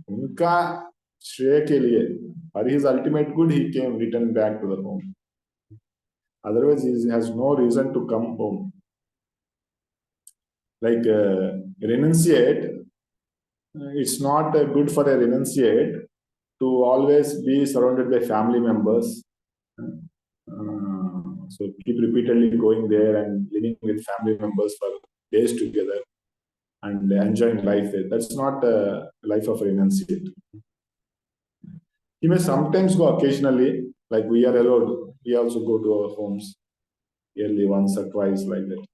उनका श्रेय के लिए, for his ultimate good, he came return back to the home. Otherwise, he has no reason to come home. Like renunciate, it's not good for a renunciate to always be surrounded by family members. So keep repeatedly going there and living with family members for days together and enjoying life there. That's not a life of a renunciate. He may sometimes go occasionally, like we are allowed. We also go to our homes yearly once or twice, like that.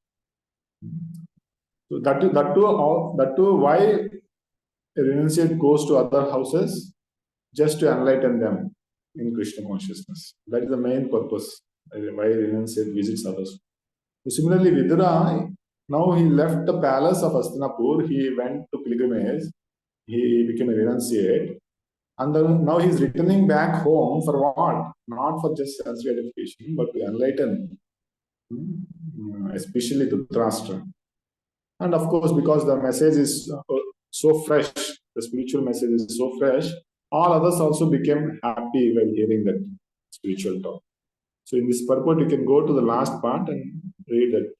So that too, why a renunciate goes to other houses? Just to enlighten them in Krishna consciousness. That is the main purpose why renunciate visits others. So similarly, Vidura, now he left the palace of Hastinapur. He went to pilgrimage. He became a renunciate. And then now he's returning back home for what? Not for just sense gratification, but to enlighten, especially Dhritarashtra. And of course, because the message is so fresh, the spiritual message is so fresh, all others also became happy while hearing that spiritual talk. So in this purport, you can go to the last part and read it.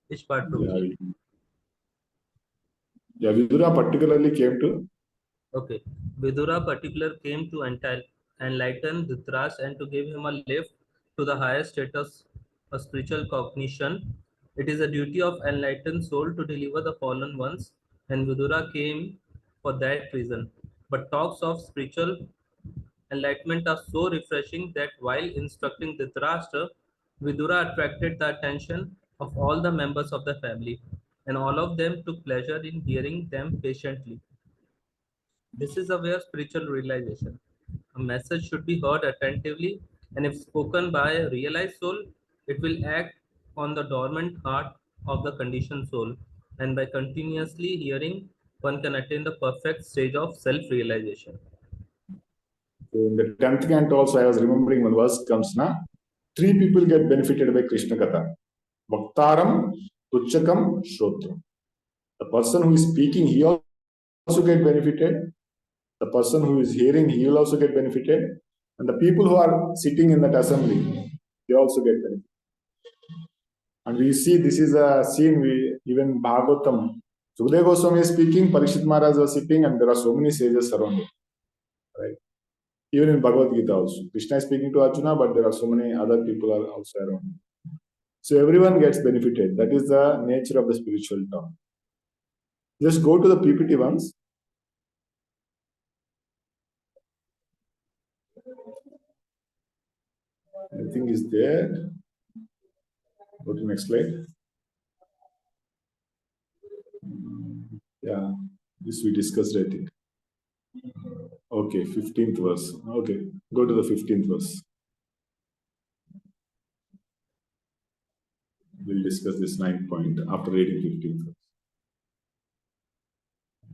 Which part, Prabhuji? Yeah, Vidura particularly came to. Okay. Vidura particular came to enlighten Dhritarashtra and to give him a lift to the higher status of spiritual cognition. It is a duty of enlightened soul to deliver the fallen ones, and Vidura came for that reason. But talks of spiritual enlightenment are so refreshing that while instructing Dhritarashtra, Vidura attracted the attention of all the members of the family, and all of them took pleasure in hearing them patiently. This is a way of spiritual realization. A message should be heard attentively, and if spoken by a realized soul, it will act on the dormant heart of the conditioned soul, and by continuously hearing, one can attain the perfect stage of self-realization. In the 10th canto also, I was remembering one verse comes na. 3 people get benefited by Krishna Katha. Bhaktaram, Tuchakam, Shrotram. The person who is speaking, he also get benefited. The person who is hearing, he will also get benefited. And the people who are sitting in that assembly, they also get benefited. And we see this is a scene, even Bhagavatam. Sukadeva Goswami is speaking, Parikshit Maharaj was sitting, and there are so many sages surrounding. Right? Even in Bhagavad Gita also. Krishna is speaking to Arjuna, but there are so many other people are also around. So everyone gets benefited. That is the nature of the spiritual talk. Just go to the PPT once. Everything is there. Go to the next slide. Yeah, this we discussed, I think. Okay, 15th verse. Okay, go to the 15th verse. We'll discuss this 9th point after reading 15th verse.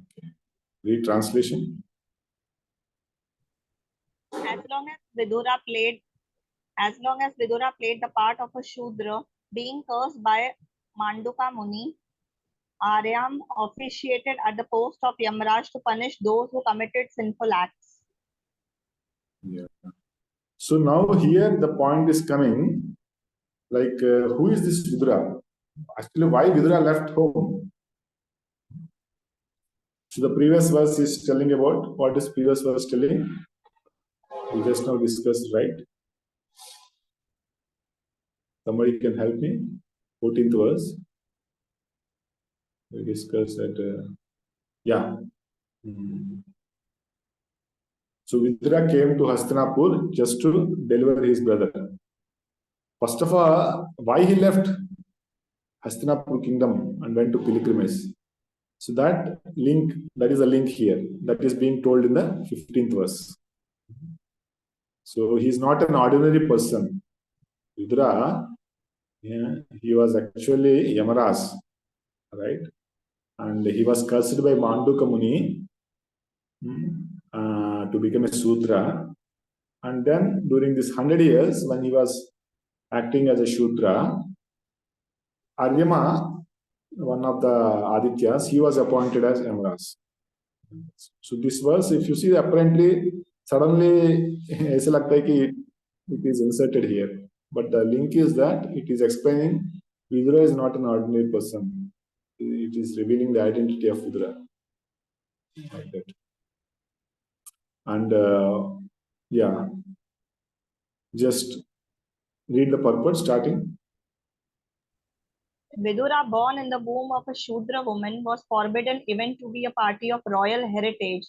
Okay. Read translation. As long as Vidura played the part of a Shudra, being cursed by Manduka Muni, Aryam officiated at the post of Yamraj to punish those who committed sinful acts. Yeah. So now here the point is coming, like who is this Vidura? Actually, why Vidura left home? So the previous verse is telling about what is previous verse telling? We just now discussed, right? Somebody can help me? 14th verse. We discussed that. Yeah. So Vidura came to Hastinapur just to deliver his brother. First of all, why he left Hastinapur kingdom and went to pilgrimage? So that is a link here that is being told in the 15th verse. So he is not an ordinary person. Vidura, he was actually Yamaraj, right? And he was cursed by Manduka Muni to become a Sudra. And then during this 100 years, when he was acting as a Shudra, Aryama, one of the Adityas, he was appointed as Yamaraj. So this verse, if you see, apparently, suddenly, it is inserted here. But the link is that it is explaining Vidura is not an ordinary person. It is revealing the identity of Vidura. Like that. And yeah, just read the purport starting. Vidura, born in the womb of a Shudra woman, was forbidden even to be a party of royal heritage,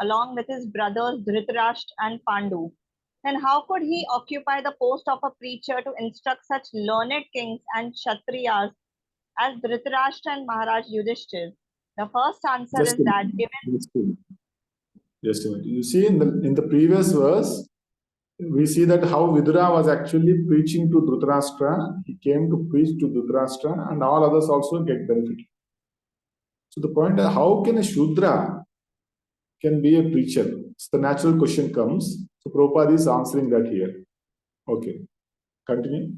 along with his brothers Dhritarashtra and Pandu. Then how could he occupy the post of a preacher to instruct such learned kings and Kshatriyas as Dhritarashtra and Maharaj Yudhishthir? The first answer is that given... Just a minute. You see, in the previous verse, we see that how Vidura was actually preaching to Dhritarashtra. He came to preach to Dhritarashtra, and all others also get benefit. So the point is, how can a Shudra can be a preacher? So the natural question comes. So Prabhupada is answering that here. Okay, continue.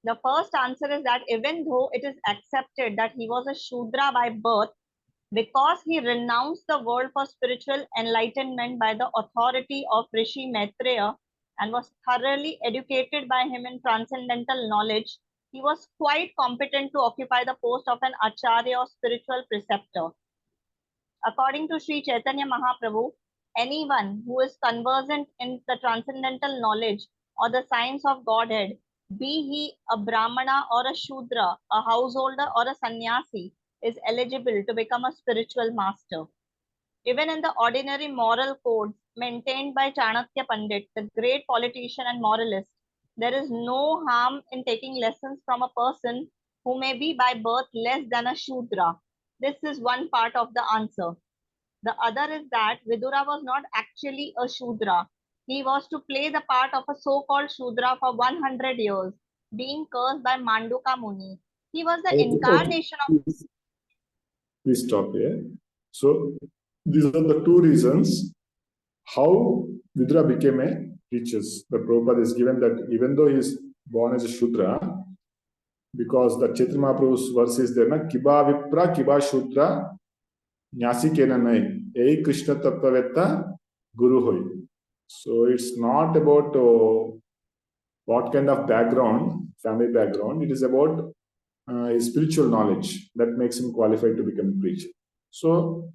The first answer is that even though it is accepted that he was a Shudra by birth, because he renounced the world for spiritual enlightenment by the authority of Rishi Maitreya and was thoroughly educated by him in transcendental knowledge, he was quite competent to occupy the post of an Acharya or spiritual preceptor. According to Sri Chaitanya Mahaprabhu, anyone who is conversant in the transcendental knowledge or the science of Godhead, be he a Brahmana or a Shudra, a householder or a sannyasi, is eligible to become a spiritual master. Even in the ordinary moral codes maintained by Chanakya Pandit, the great politician and moralist, there is no harm in taking lessons from a person who may be by birth less than a Shudra. This is one part of the answer. The other is that Vidura was not actually a Shudra. He was to play the part of a so-called Shudra for 100 years, being cursed by Manduka Muni. He was the incarnation of... Please stop here. So, these are the two reasons how Vidura became a preacher. The Prabhupada is given that even though he is born as a Shudra, because the Chaitanya Mahaprabhu's verse is there, na Kiba Vipra, Kiba Shudra, Nyasi Kenanai, Ei Krishna Tattavetta, Guru Hoi. So it's not about what kind of background, family background, it is about his spiritual knowledge that makes him qualified to become a preacher. So,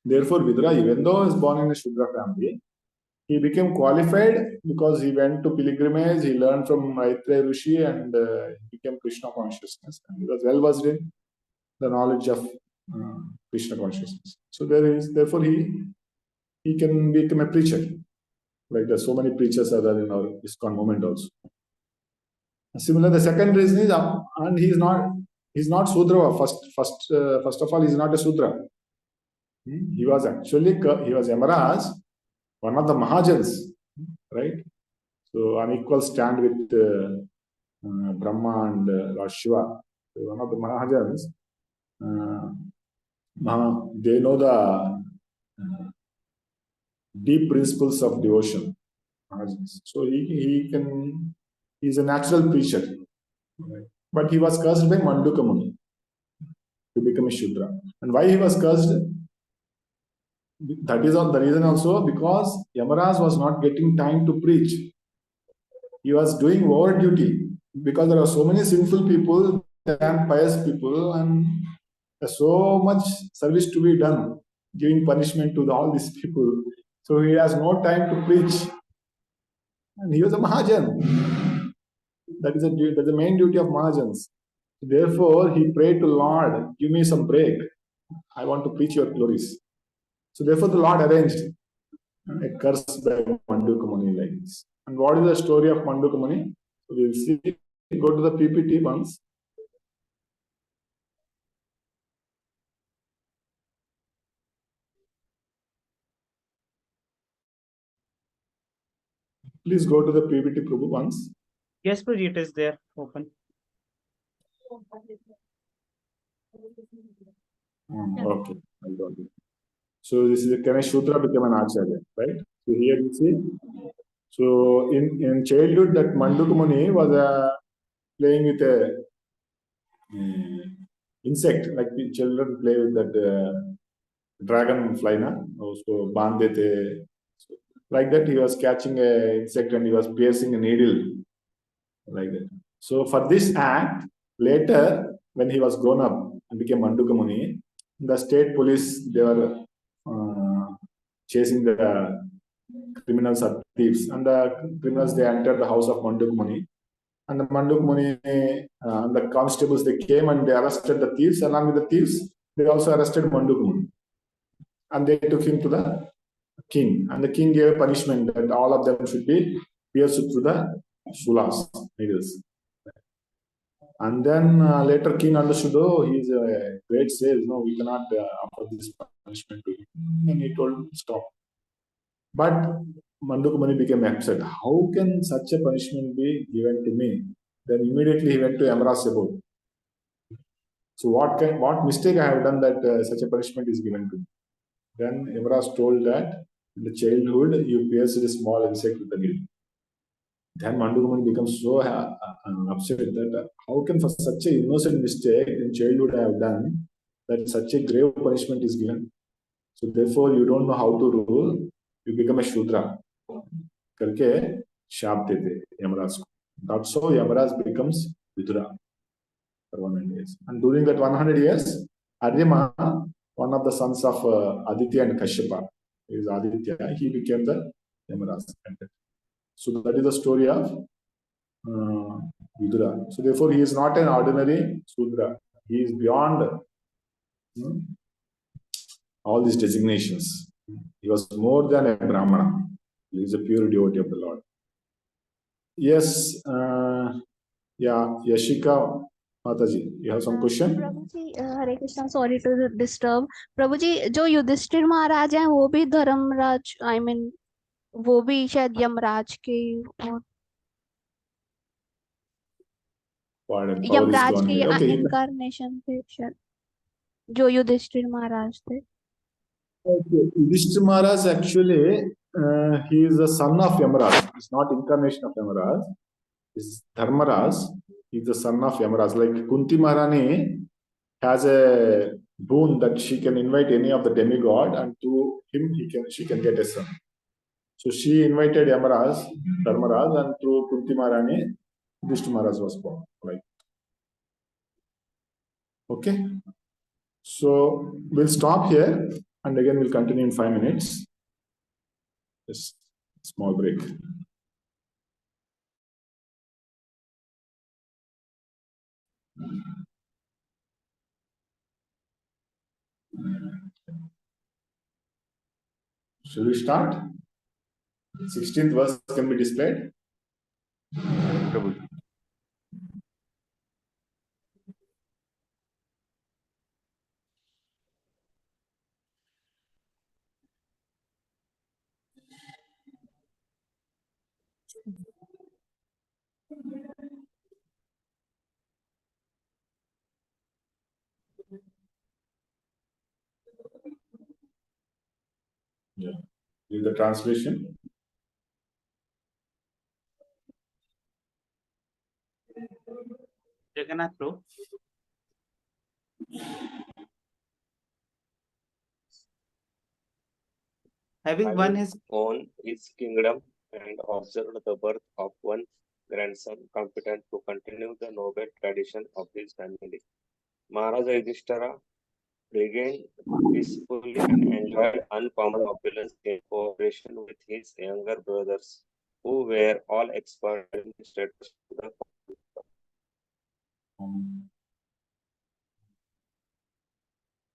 therefore, Vidura, even though he was born in a Shudra family, he became qualified because he went to pilgrimage, he learned from Maitreya Rishi and he became Krishna Consciousness. And he was well versed in the knowledge of Krishna Consciousness. So therefore he can become a preacher. Like there's so many preachers are there in our ISKCON movement also. Similar, the second reason is, and he's not Sudra. First of all, he's not a Sudra. He was actually, he was Yamaraj, one of the Mahajans, right? So, on equal stand with Brahma and Lord Shiva. So one of the Mahajans, they know the deep principles of devotion. Mahajans. So, he's a natural preacher. Right? But he was cursed by Manduka Muni to become a Shudra. And why he was cursed? That is the reason also, because Yamaraj was not getting time to preach. He was doing over duty because there are so many sinful people and pious people, and there's so much service to be done, giving punishment to all these people. So he has no time to preach. And he was a Mahajan. That is the main duty of Mahajans. Therefore, he prayed to Lord, give me some break. I want to preach your glories. So therefore, the Lord arranged a curse by Manduka Muni like this. And what is the story of Manduka Muni? So we will see. Go to the PPT once. Please go to the PPT, Prabhu, once. Yes, Prabhuji, it is there, open. Okay, I got it. So this is can a Shudra become an Acharya, right? So here you see. So in childhood, that Manduka Muni was playing with a insect, like the children play with that dragonfly, na? So bandete. So, like that, he was catching an insect and he was piercing a needle, like that. So for this act, later when he was grown up and became Manduka Muni, the state police, they were chasing the criminals or thieves, and the criminals, they entered the house of Manduka Muni, and the Manduka Muni, the constables, they came and they arrested the thieves. Along with the thieves, they also arrested Manduka Muni, and they took him to the king, and the king gave a punishment that all of them should be pierced through the shulas, needles. And then later king understood, oh, he is a great sage, no, we cannot offer this punishment to him. And he told him, stop. But Mandukmani became upset. How can such a punishment be given to me? Then immediately he went to Yamraj about. So what mistake I have done that such a punishment is given to me? Then Yamraj told that in the childhood you pierced a small insect with a needle. Then Mandukmani becomes so upset that how can for such an innocent mistake in childhood I have done that such a grave punishment is given. So therefore you don't know how to rule, you become a Shudra. करके शाप देते यमराज को. That's how Yamaraj becomes Vidura for 100 years. And during that 100 years, Aryama, one of the sons of Aditya and Kashyapa, is Aditya, he became the Yamaraj. So that is the story of Vidura. So therefore, he is not an ordinary Sudra. He is beyond all these designations. He was more than a Brahmana. He is a pure devotee of the Lord. Yes, yeah, Yashika Mataji, you have some question? Prabhuji, Hare Krishna, sorry to disturb. Prabhuji, जो युधिष्ठिर महाराज हैं वो भी Dharmaraj, I mean, वो भी शायद यमराज के यमराज के incarnation थे शायद, जो युधिष्ठिर महाराज थे. Yudhishthira Maharaj actually, he is the son of Yamaraj. He is not incarnation of Yamaraj. He is Dharmaraj. He is the son of Yamaraj. Like Kunti Maharani has a boon that she can invite any of the demigod, and to him she can get a son. So she invited Yamaraj, Dharmaraj, and through Kunti Maharani, Yudhishthira Maharaj was born. Right. Okay. So we'll stop here. And again, we'll continue in 5 minutes. Just a small break. Shall we start? 16th verse can be displayed. Yeah. Read the translation. Jagannath Prabhu. Having won his own his kingdom and observed the birth of one grandson competent to continue the noble tradition of his family, Maharaja Yudhishthira regained peacefully and enjoyed uncommon opulence in cooperation with his younger brothers, who were all expert in status to the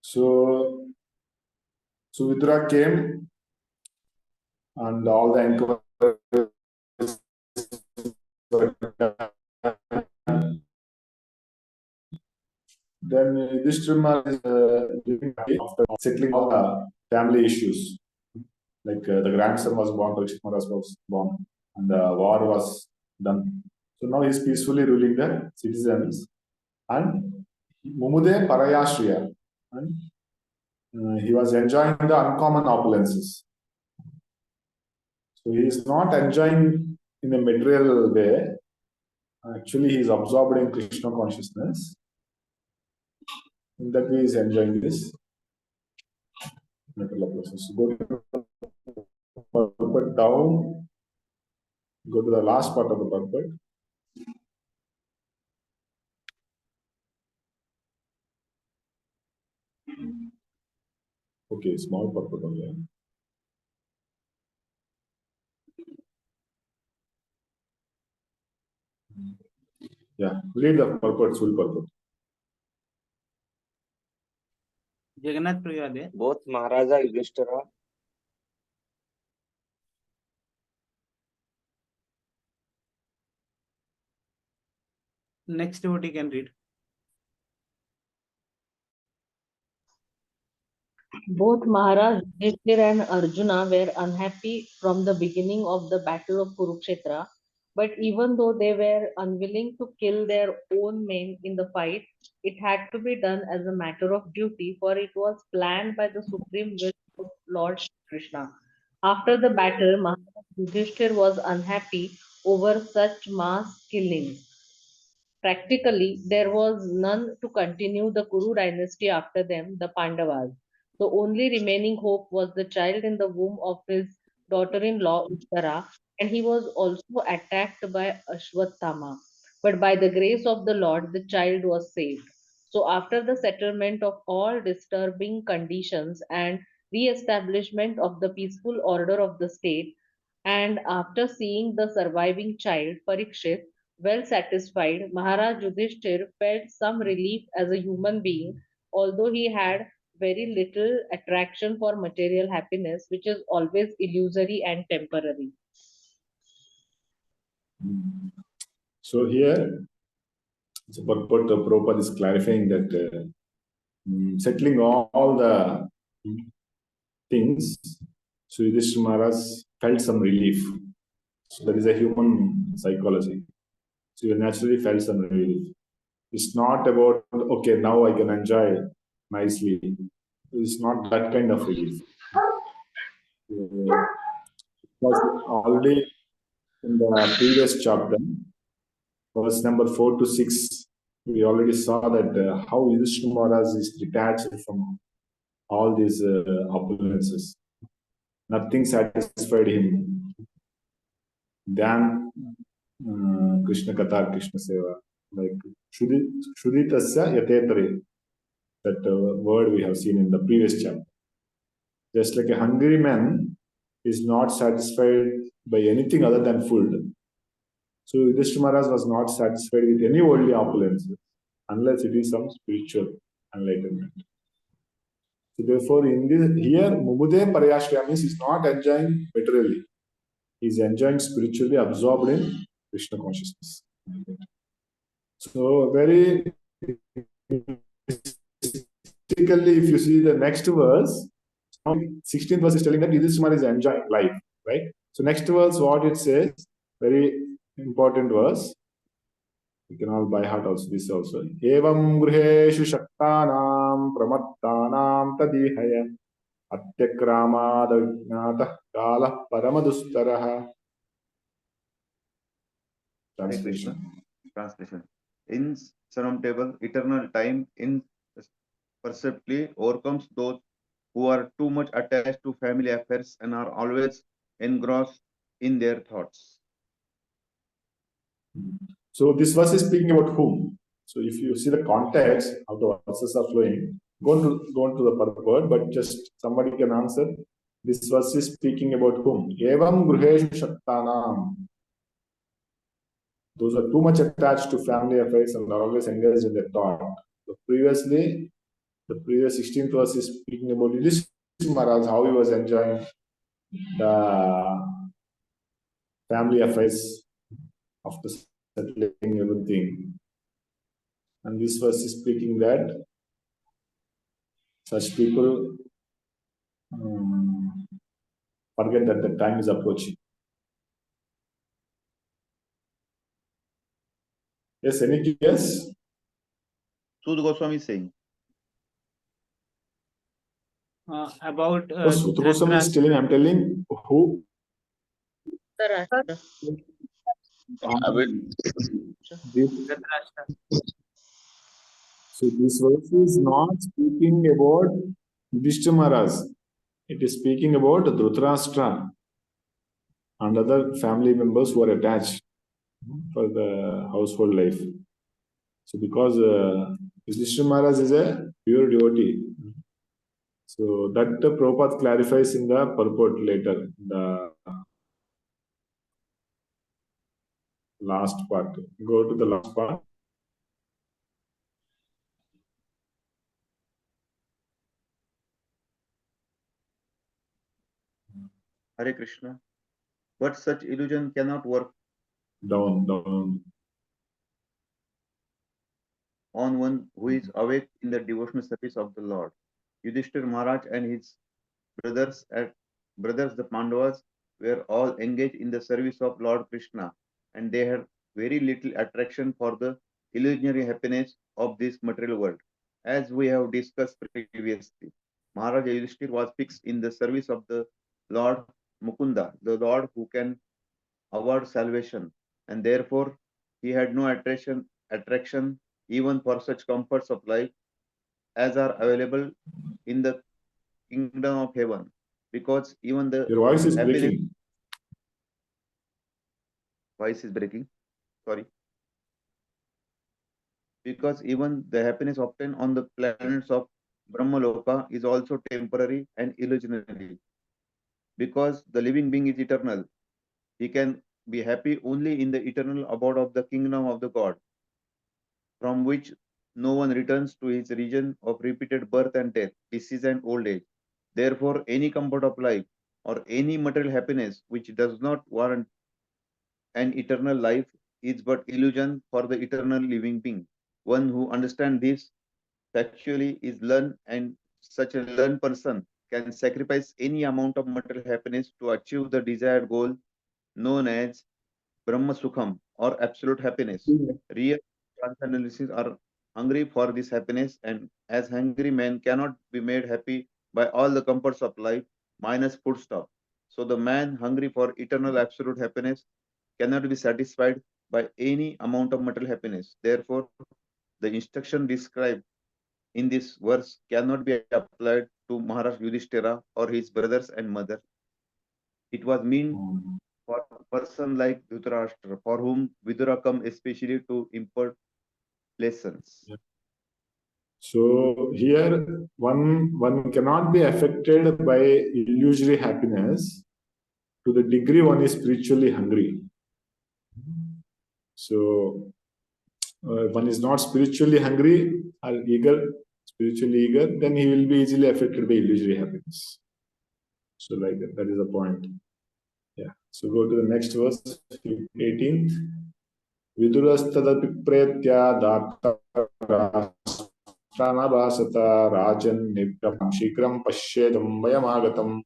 So Vidura came and all the inquiries were done. Then Yudhishthira is after settling all the family issues. Like the grandson was born, Parikshit Maharaj was born, and the war was done. So now he is peacefully ruling the citizens. And Mumude Parayashriya. And he was enjoying the uncommon opulences. So he is not enjoying in a material way. Actually, he is absorbed in Krishna consciousness. In that way, he is enjoying this material process. Go to purport down. Go to the last part of the purport. Okay, small purport only. Yeah, read the purport, full purport. Jagannath Prabhu, you are there? both Maharaja Yudhishthira Next devotee can read. Both Maharaj Yudhishthir and Arjuna were unhappy from the beginning of the battle of Kurukshetra, but even though they were unwilling to kill their own men in the fight, it had to be done as a matter of duty, for it was planned by the supreme will of Lord Krishna. After the battle, Maharaj Yudhishthir was unhappy over such mass killings. Practically, there was none to continue the Kuru dynasty after them, the Pandavas. The only remaining hope was the child in the womb of his daughter-in-law Uttara, and he was also attacked by Ashwatthama. But by the grace of the Lord, the child was saved. So, after the settlement of all disturbing conditions and re-establishment of the peaceful order of the state, and after seeing the surviving child, Parikshit, well satisfied, Maharaj Yudhishthir felt some relief as a human being, although he had very little attraction for material happiness, which is always illusory and temporary. So here, the purport of Prabhupada is clarifying that settling all the things, so Yudhishthira Maharaj felt some relief. So that is a human psychology. So he naturally felt some relief. It's not about, okay, now I can enjoy nicely. It's not that kind of relief. Because already in the previous chapter, verse number 4 to 6, we already saw that how Yudhishthira Maharaj is detached from all these opulences. Nothing satisfied him than Krishna Katha, Krishna Seva. Like Shuditasya Yatetare, that word we have seen in the previous chapter. Just like a hungry man is not satisfied by anything other than food. So Yudhishthira Maharaj was not satisfied with any worldly opulence unless it is some spiritual enlightenment. So therefore, in this, here, Mumude Parayashraya means he's not enjoying materially. He's enjoying spiritually, absorbed in Krishna consciousness. So very typically, if you see the next verse, 16th verse is telling that Yudhishthira is enjoying life, right? So next verse, what it says, very important verse. You can all by heart also this also. Evam gruheshu shaktanam pramattanam tadihaya atyakramadajnata kala paramadustaraha. Translation. Insurmountable eternal time imperceptibly overcomes those who are too much attached to family affairs and are always engrossed in their thoughts. So this verse is speaking about whom? So if you see the context, how the verses are flowing, go on to the purport, but just somebody can answer. This verse is speaking about whom? Evam gruheshu shaktanam. Those are too much attached to family affairs and are always engaged in their thought. So previously, the previous 16th verse is speaking about Yudhishthira Maharaj, how he was enjoying the family affairs after settling everything. And this verse is speaking that such people forget that the time is approaching. Yes, any guess? Sud Goswami is saying. About Sud Goswami is telling, I'm telling who? So this verse is not speaking about Yudhishthira Maharaj. It is speaking about Dhritarashtra and other family members who are attached for the household life. So because Yudhishthira Maharaj is a pure devotee, so that Prabhupada clarifies in the purport later, the last part. Go to the last part. Hare Krishna. But such illusion cannot work Down. on one who is awake in the devotional service of the Lord. Yudhishthir Maharaj and his brothers the Pandavas were all engaged in the service of Lord Krishna, and they had very little attraction for the illusionary happiness of this material world. As we have discussed previously, Maharaj Yudhishthir was fixed in the service of the Lord Mukunda, the Lord who can award salvation, and therefore he had no attraction even for such comforts of life as are available in the kingdom of heaven, because even the Your voice is happiness breaking. voice is breaking. Sorry. Because even the happiness obtained on the planets of Brahmaloka is also temporary and illusionary. Because the living being is eternal, he can be happy only in the eternal abode of the kingdom of the God, from which no one returns to his region of repeated birth and death, disease and old age. Therefore, any comfort of life or any material happiness which does not warrant an eternal life is but illusion for the eternal living being. One who understands this factually is learned, and such a learned person can sacrifice any amount of material happiness to achieve the desired goal known as Brahma Sukham or absolute happiness. Real transcendentalists are hungry for this happiness, and as hungry men cannot be made happy by all the comforts of life minus food stuff. So the man hungry for eternal absolute happiness cannot be satisfied by any amount of material happiness. Therefore, the instruction described in this verse cannot be applied to Maharaj Yudhishthira or his brothers and mother. It was meant for a person like Dhritarashtra, for whom Vidura come especially to impart lessons. So here one cannot be affected by illusory happiness to the degree one is spiritually hungry. So one is not spiritually hungry or spiritually eager, then he will be easily affected by illusory happiness. So like that is the point. Yeah. So go to the next verse, 18th. Vidurastadapi pretya data Pranabhasata Rajan Niptam Shikram Pashyedam Vayamagatam.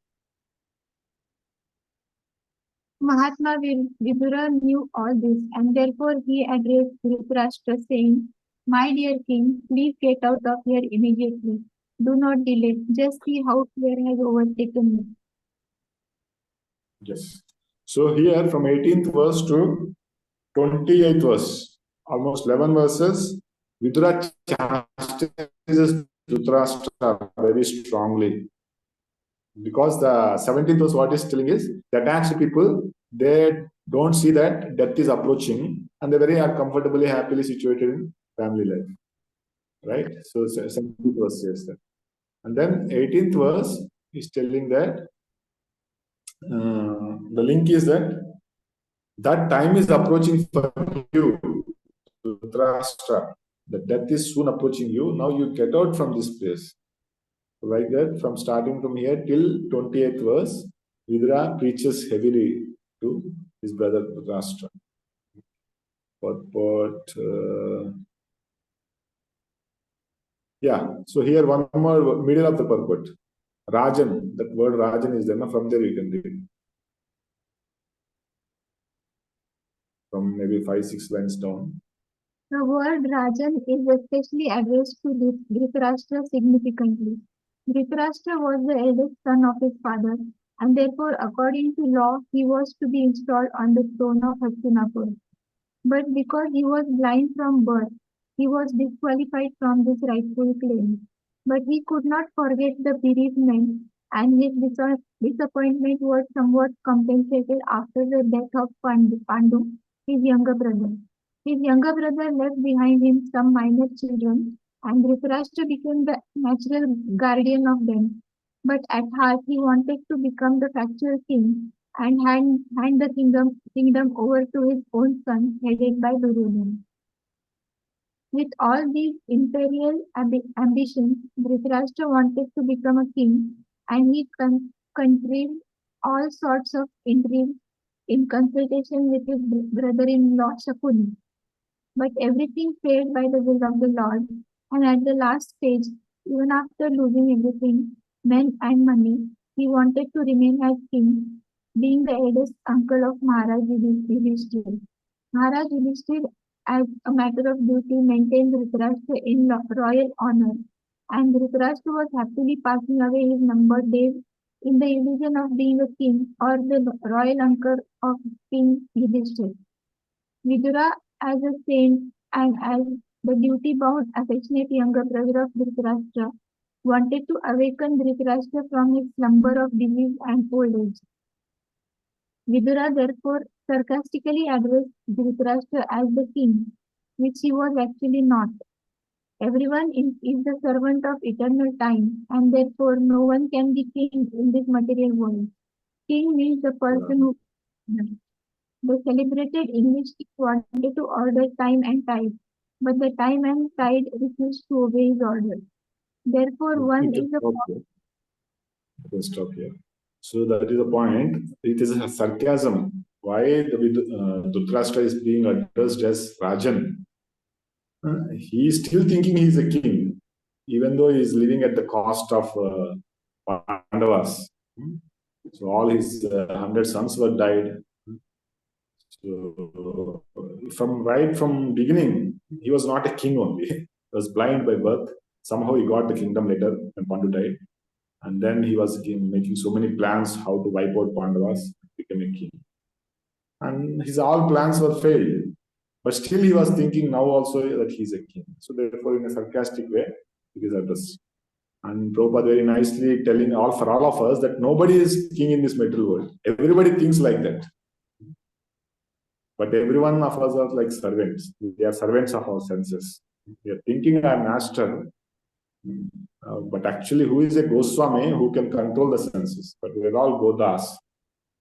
Mahatma Vidura knew all this, and therefore he addressed Dhritarashtra, saying, "My dear king, please get out of here immediately. Do not delay. Just see how fear has overtaken me." Yes. So here from 18th verse to 28th verse, almost 11 verses, Vidura chastises Dhritarashtra very strongly. Because the 17th verse, what is telling is, the attached people, they don't see that death is approaching, and they are comfortably, happily situated in family life. Right? So 17th verse says that. And then 18th verse is telling that the link is that time is approaching for you, Dhritarashtra. The death is soon approaching you. Now you get out from this place. Like that, from starting from here till 28th verse, Vidura preaches heavily to his brother Dhritarashtra. Yeah, so here one more middle of the purport. Rajan, that word Rajan is there, from there you can read. From maybe 5-6 lines down. The word Rajan is especially addressed to Dhritarashtra significantly. Dhritarashtra was the eldest son of his father, and therefore, according to law, he was to be installed on the throne of Hastinapur. But because he was blind from birth, he was disqualified from this rightful claim. But he could not forget the bereavement, and his disappointment was somewhat compensated after the death of Pandu, his younger brother. His younger brother left behind him some minor children, and Dhritarashtra became the natural guardian of them. But at heart, he wanted to become the factual king and hand the kingdom over to his own son, headed by Duryodhana. With all these imperial ambitions, Dhritarashtra wanted to become a king, and he contrived all sorts of intrigues in consultation with his brother-in-law Shakuni. But everything failed by the will of the Lord, and at the last stage, Even after losing everything, men and money, he wanted to remain as king, being the eldest uncle of Maharaj Yudhishthira. Maharaj Yudhishthira, as a matter of duty, maintained Dhritarashtra in royal honor, and Dhritarashtra was happily passing away his numbered days in the illusion of being a king or the royal uncle of King Yudhishthira. Vidura, as a saint and as the duty-bound, affectionate younger brother of Dhritarashtra, wanted to awaken Dhritarashtra from his slumber of disease and old age. Vidura therefore sarcastically addressed Dhritarashtra as the king, which he was actually not. Everyone is the servant of eternal time, and therefore no one can be king in this material world. King means the person who. The celebrated English king wanted to order time and tide, but the time and tide refused to obey his order. Therefore, one is a. Stop here. So that is the point. It is a sarcasm. Why the Dhritarashtra is being addressed as Rajan? He is still thinking he is a king, even though he is living at the cost of Pandavas. So all his 100 sons were died. So right from beginning, he was not a king only. He was blind by birth. Somehow he got the kingdom later when Pandu died. And then he was making so many plans how to wipe out Pandavas, become a king. And his all plans were failed. But still he was thinking now also that he is a king. So therefore, in a sarcastic way, it is addressed. And Prabhupada very nicely telling for all of us that nobody is king in this material world. Everybody thinks like that. But every one of us are like servants. We are servants of our senses. We are thinking I am master. But actually, who is a Goswami who can control the senses? But we are all Godas.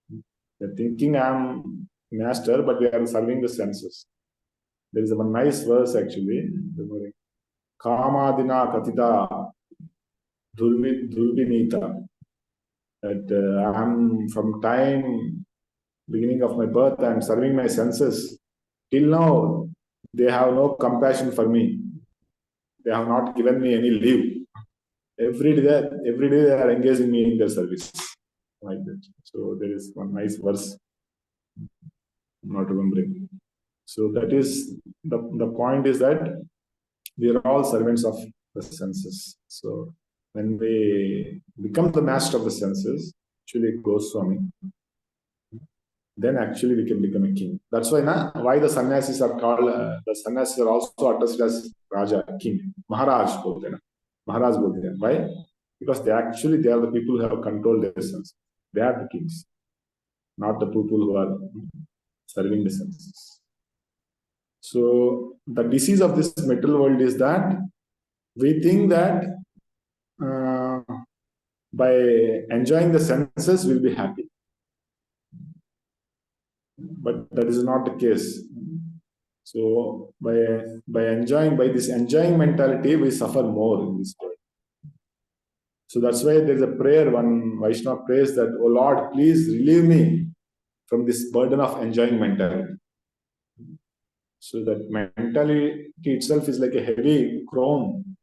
We are thinking I am master, but we are serving the senses. There is one nice verse actually. Kamadina Katita Dhurvinita. That I am from time, beginning of my birth, I am serving my senses. Till now, they have no compassion for me. They have not given me any leave. Every day they are engaging me in their service. Like that. So there is one nice verse. I'm not remembering. So that is the point is that we are all servants of the senses. So when we become the master of the senses, actually Goswami, then actually we can become a king. That's why why the sannyasis are called, the sannyasis are also addressed as Raja, king. Maharaj bolte na. Maharaj bolte. Why? Because they are the people who have controlled their senses. They are the kings, not the people who are serving the senses. So the disease of this material world is that we think that by enjoying the senses we'll be happy. But that is not the case. So by this enjoying mentality, we suffer more in this world. So that's why there is a prayer, one Vaishnava prays that, "Oh Lord, please relieve me from this burden of enjoying mentality." So that mentality itself is like a heavy crown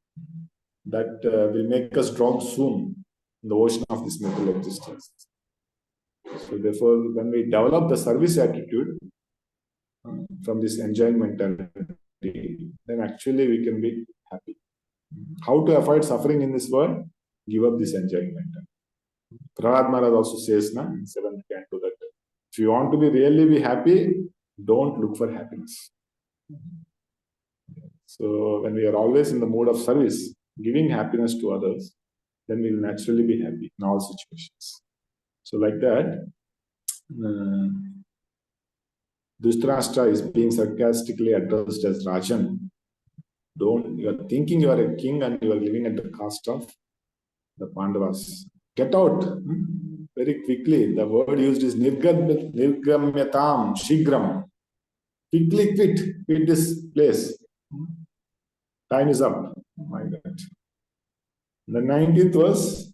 that will make us drown soon in the ocean of this material existence. So therefore, when we develop the service attitude from this enjoying mentality, then actually we can be happy. How to avoid suffering in this world? Give up this enjoying mentality. Prahlad Maharaj also says in 7th canto that if you want to really be happy, don't look for happiness. So when we are always in the mode of service, giving happiness to others, then we will naturally be happy in all situations. So like that, Dhritarashtra is being sarcastically addressed as Rajan. You are thinking you are a king and you are living at the cost of the Pandavas. Get out very quickly. The word used is nirgamyatam, shigram. Quickly quit this place. Time is up. My God. The 19th verse,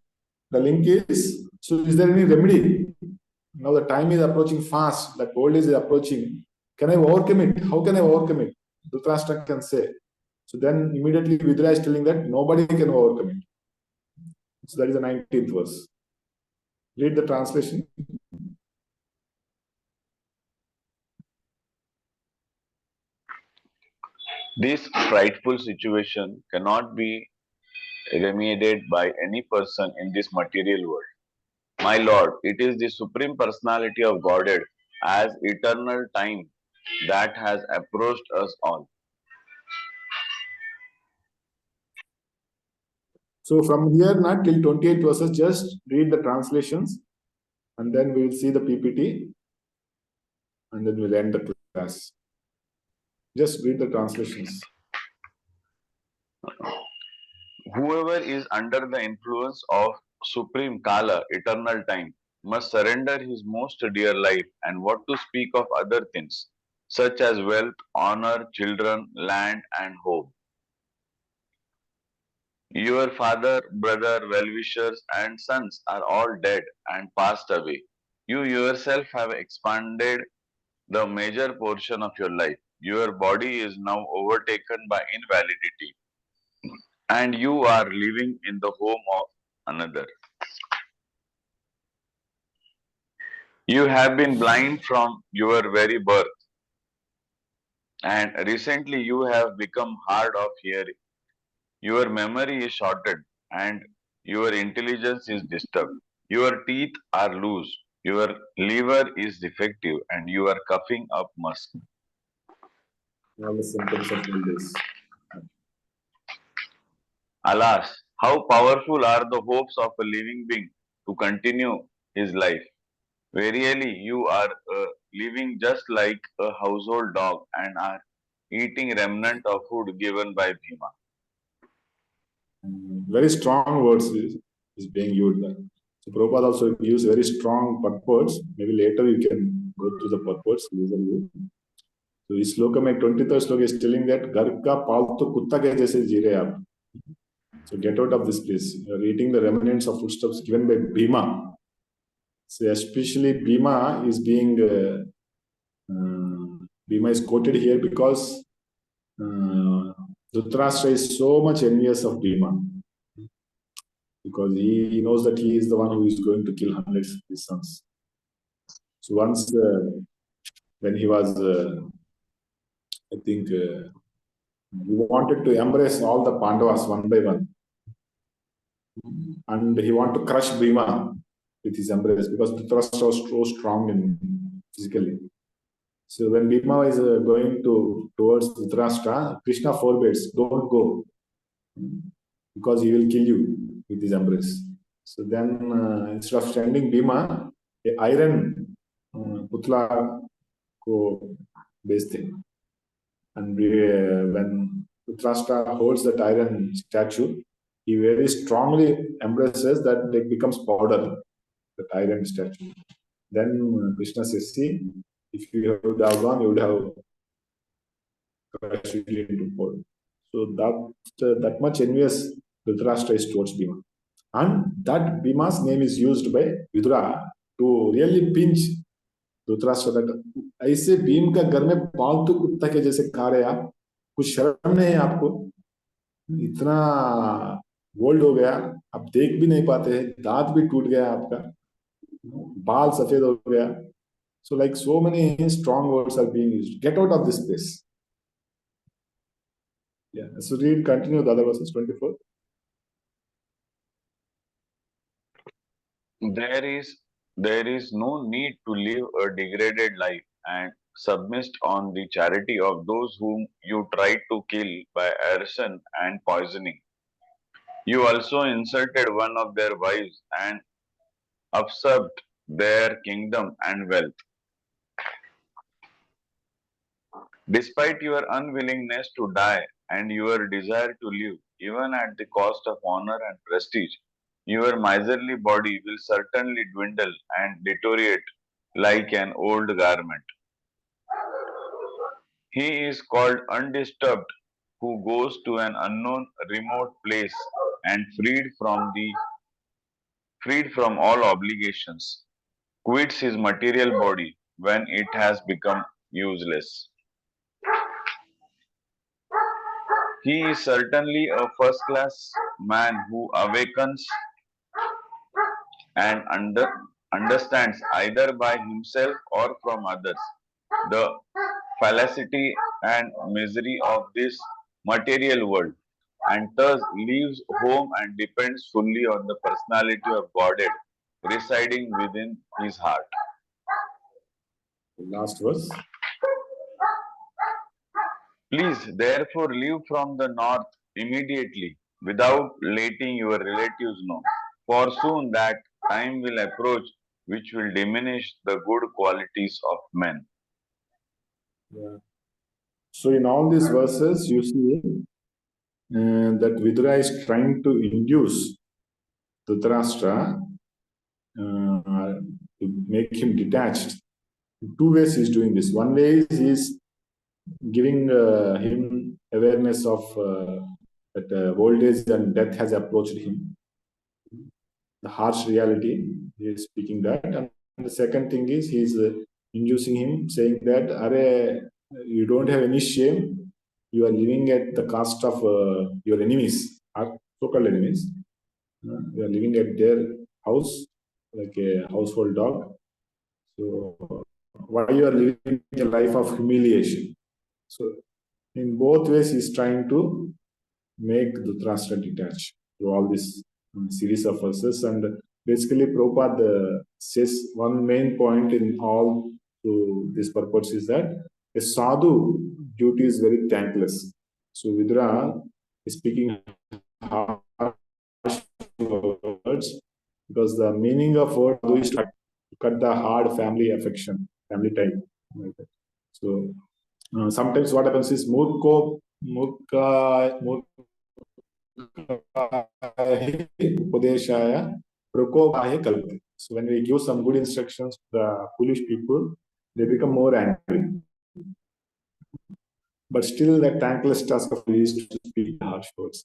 the link is, so is there any remedy? Now the time is approaching fast, that old age is approaching. Can I overcome it? How can I overcome it? Dhritarashtra can say. So then immediately Vidura is telling that nobody can overcome it. So that is the 19th verse. Read the translation. This frightful situation cannot be remedied by any person in this material world. My Lord, it is the Supreme Personality of Godhead as eternal time that has approached us all. So from here, not till 28 verses, just read the translations and then we will see the PPT and then we'll end the class. Just read the translations. Whoever is under the influence of Supreme Kala, eternal time, must surrender his most dear life, and what to speak of other things, such as wealth, honor, children, land, and home. Your father, brother, well-wishers, and sons are all dead and passed away. You yourself have expended the major portion of your life. Your body is now overtaken by invalidity, and you are living in the home of another. You have been blind from your very birth, and recently you have become hard of hearing. Your memory is shortened, and your intelligence is disturbed. Your teeth are loose, your liver is defective, and you are coughing up musk. All the symptoms of all this. Alas, how powerful are the hopes of a living being to continue his life. Verily, you are living just like a household dog and are eating remnant of food given by Bhima. Very strong words is being used there. So Prabhupada also gives very strong purports. Maybe later you can go through the purports. So इस श्लोक में 23rd श्लोक is telling that घर का पालतू कुत्ता के जैसे जी रहे आप. So get out of this place. You are eating the remnants of foodstuffs given by Bhima. So especially Bhima is being Bhima is quoted here because Dhritarashtra is so much envious of Bhima because he knows that he is the one who is going to kill hundreds of his sons. So once when he was, I think, he wanted to embrace all the Pandavas one by one, and he wanted to crush Bhima with his embrace because Dhritarashtra was so strong physically. So when Bhima is going towards Dhritarashtra, Krishna forbids, don't go, because he will kill you with his embrace. So then instead of sending Bhima, a iron putla ko beste. And when Dhritarashtra holds that iron statue, he very strongly embraces that it becomes powder, that iron statue. Then Krishna says, see, if you would have gone, you would have crushed it into powder. So that much envious Dhritarashtra is towards Bhima. And that Bhima's name is used by Vidura to really pinch Dhritarashtra that ऐसे भीम का घर में पालतू कुत्ता के जैसे खा रहे आप, कुछ शर्म नहीं है आपको, इतना ओल्ड हो गया, आप देख भी नहीं पाते हैं, दांत भी टूट गया आपका, बाल सफेद हो गया. So like so many strong words are being used. Get out of this place. Yeah. So read, continue the other verses, 24. There is no need to live a degraded life and submit on the charity of those whom you tried to kill by arson and poisoning. You also insulted one of their wives and usurped their kingdom and wealth. Despite your unwillingness to die and your desire to live, even at the cost of honor and prestige, your miserly body will certainly dwindle and deteriorate like an old garment. He is called undisturbed who goes to an unknown remote place and freed from all obligations, quits his material body when it has become useless. He is certainly a first-class man who awakens and understands either by himself or from others the fallacy and misery of this material world, and thus leaves home and depends fully on the personality of Godhead residing within his heart. Last verse. Please therefore leave from the north immediately without letting your relatives know, for soon that time will approach which will diminish the good qualities of men. Yeah. So in all these verses, you see that Vidura is trying to induce Dhritarashtra to make him detached. In two ways he is doing this. One way is he is giving him awareness of that old age and death has approached him. The harsh reality, he is speaking that. And the second thing is he is inducing him, saying that, Are, you don't have any shame. You are living at the cost of your enemies, so-called enemies. You are living at their house like a household dog. So why you are living a life of humiliation? So in both ways, he is trying to make Dhritarashtra detach through all this series of verses. And basically, Prabhupada says one main point in all to this purpose is that a sadhu duty is very thankless. So Vidura is speaking harsh words because the meaning of word is to cut the hard family affection, family tie. So sometimes what happens is murka upadeshaya prakopahe kalpate. So when we give some good instructions to the foolish people, they become more angry. But still, the thankless task of is to speak harsh words.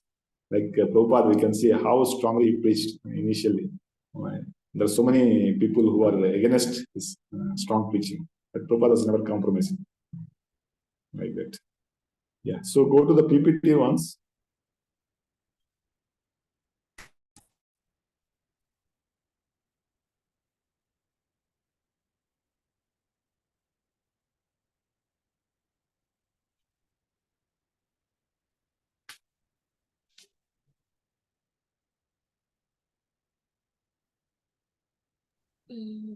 Like Prabhupada, we can see how strongly he preached initially. There are so many people who are against his strong preaching, but Prabhupada was never compromising. Like that. Yeah. So go to the PPT once.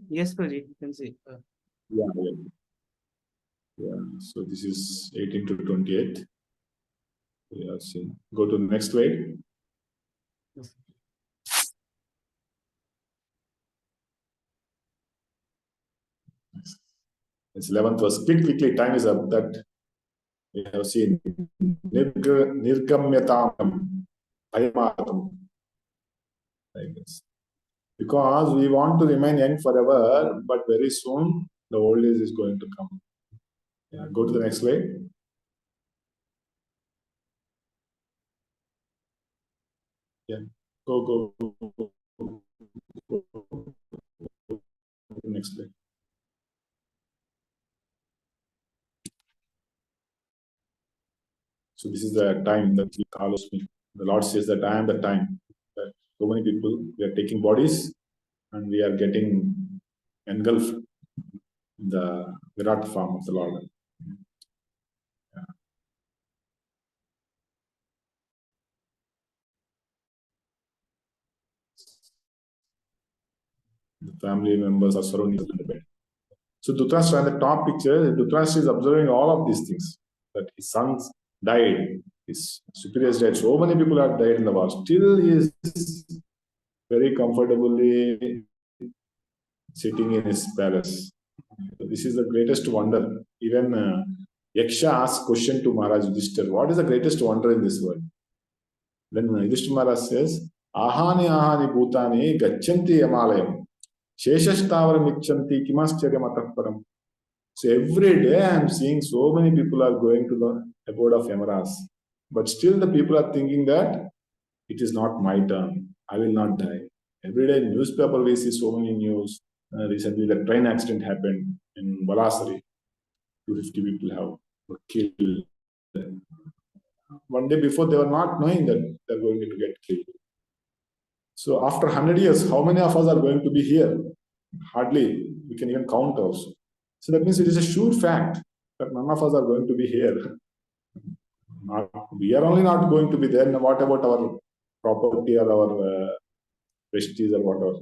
Yes, Prabhuji, you can see. Yeah. So this is 18 to 28. Yeah. See. Go to the next slide. It's 11th verse. Quickly, time is up. That we have seen. Nirgamyatam, bhayamatam. Like this. Because we want to remain young forever, but very soon the old age is going to come. Yeah, go to the next slide. Yeah, go. Next slide. So this is the time that He calls me. The Lord says that I am the time. That so many people, we are taking bodies and we are getting engulfed in the Virat form of the Lord. Yeah. The family members are surrounding the bed. So Dhritarashtra, in the top picture, Dhritarashtra is observing all of these things. That his sons died, his superiors died, so many people have died in the war. Still he is very comfortably sitting in his palace. So this is the greatest wonder. Even Yaksha asked question to Maharaj Yudhishthira, what is the greatest wonder in this world? Then Yudhishthira Maharaj says, Ahani bhutani gacchanti yamalayam. Sheshastavaram ichanti kimascharya matahparam. So every day I am seeing so many people are going to the abode of Yamaras. But still the people are thinking that it is not my turn. I will not die. Every day in newspaper we see so many news. Recently the train accident happened in Balasari. 250 people were killed. One day before, they were not knowing that they're going to get killed. So after 100 years, how many of us are going to be here? Hardly we can even count also. So that means it is a sure fact that none of us are going to be here. We are only not going to be there. Now what about our property or our prestige or whatever?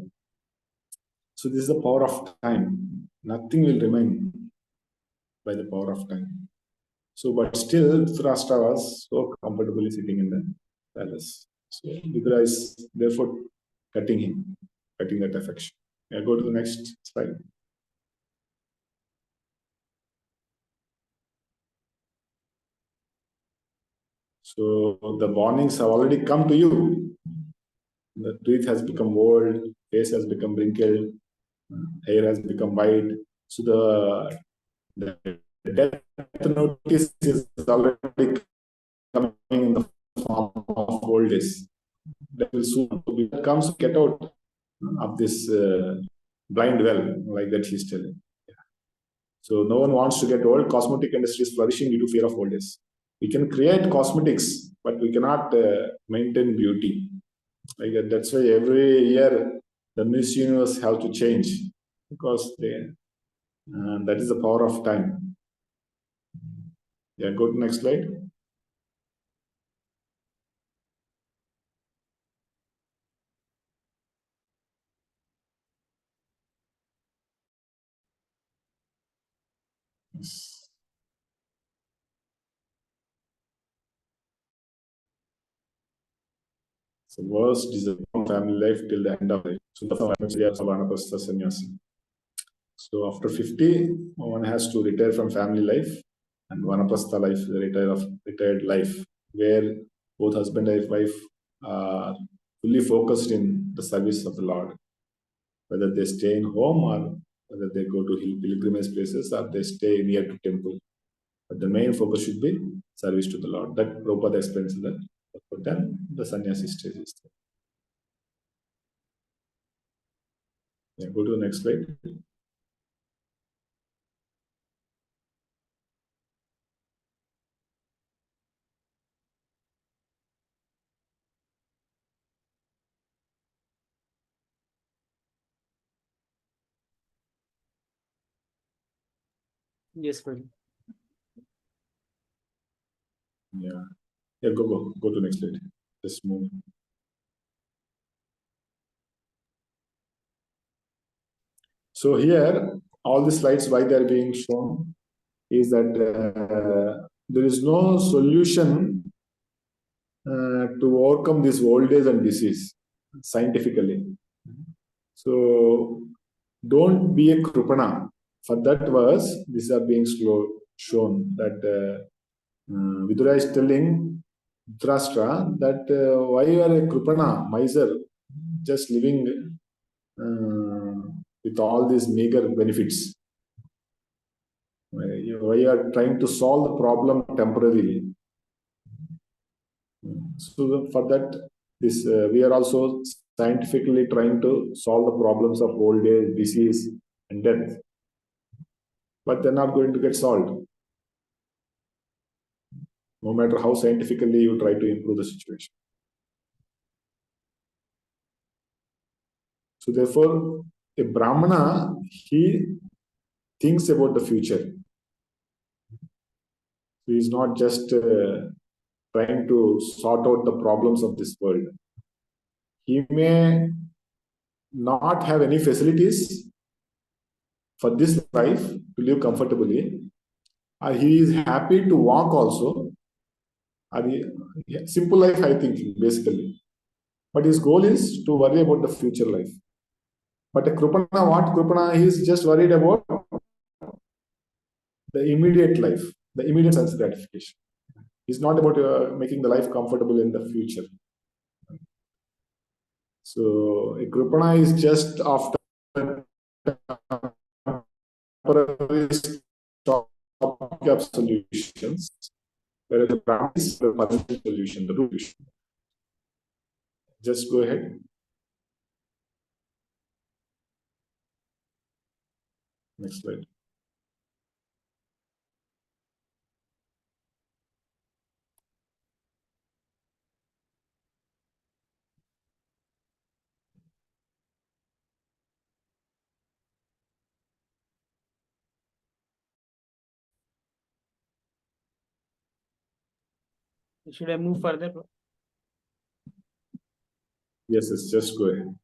So this is the power of time. Nothing will remain by the power of time. So, but still, Dhritarashtra was so comfortably sitting in the palace. So Vidura is therefore cutting that affection. Yeah, go to the next slide. So the warnings have already come to you. The teeth has become old, face has become wrinkled, hair has become white. So the death notice is already coming in the form of old age. That will soon comes, get out of this blind well, like that he's telling. So no one wants to get old. Cosmetic industry is flourishing due to fear of old age. We can create cosmetics, but we cannot maintain beauty. Like that. That's why every year the Miss Universe have to change, because that is the power of time. Yeah, go to next slide. Yes. So worst is the family life till the end of life. So the family of Vanaprastha sannyasi. So after 50, one has to retire from family life, and Vanaprastha life, the retired life, where both husband and wife are fully focused in the service of the Lord. Whether they stay in home or whether they go to pilgrimage places or they stay near to temple. But the main focus should be service to the Lord. That Prabhupada explains that. But then the sannyasi stage is there. Yeah, go to the next slide. Yes, Prabhu. Yeah. Yeah, go to next slide. Just move. So here, all the slides, why they are being shown is that there is no solution to overcome this old age and disease scientifically. So don't be a kripana. For that verse, these are being shown that Vidura is telling Dhritarashtra that why you are a kripana, miser, just living with all these meager benefits. Why you are trying to solve the problem temporarily. So for that, we are also scientifically trying to solve the problems of old age, disease, and death. But they're not going to get solved. No matter how scientifically you try to improve the situation. So therefore, a Brahmana, he thinks about the future. He is not just trying to sort out the problems of this world. He may not have any facilities for this life to live comfortably. He is happy to walk also. Simple life, I think, basically. But his goal is to worry about the future life. But a Kripana, what Kripana? He is just worried about the immediate life, the immediate sense gratification. He's not about making the life comfortable in the future. So a Kripana is just after stopgap solutions, whereas the Brahman is the permanent solution, the root solution. Just go ahead. Next slide. Should I move further? Yes, just go ahead.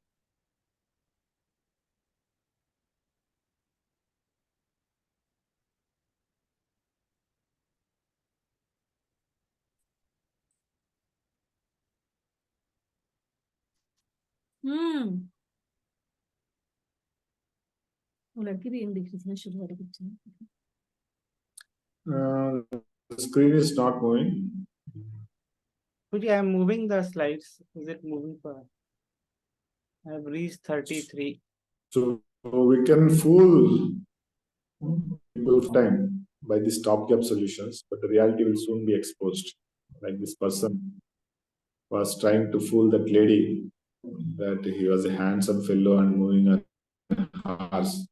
The screen is not moving. Prabhuji, I am moving the slides. Is it moving for? I have reached 33. So we can fool people time by these stopgap solutions, but the reality will soon be exposed. Like this person was trying to fool that lady that he was a handsome fellow and moving a horse.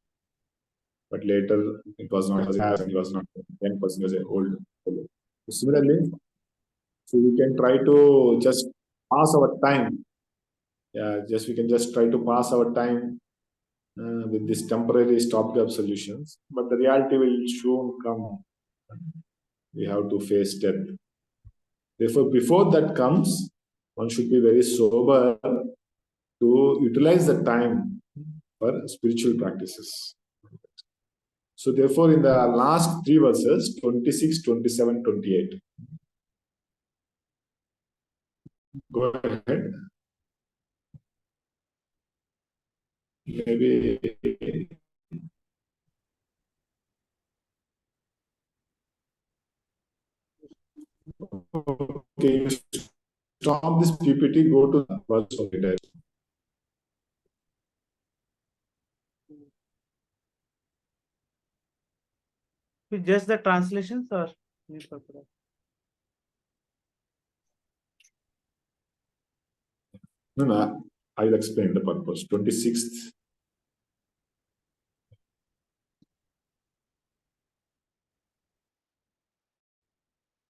But later it was not his and he was not a young person, he was an old fellow. Similarly, so we can try to just pass our time. Yeah, we can just try to pass our time with these temporary stopgap solutions, but the reality will soon come. We have to face death. Therefore, before that comes, one should be very sober to utilize the time for spiritual practices. So, therefore, in the last three verses, 26, 27, 28. Go ahead. Maybe okay, stop this PPT, go to the verse of it. Just the translations or? No, I'll explain the purpose. 26th.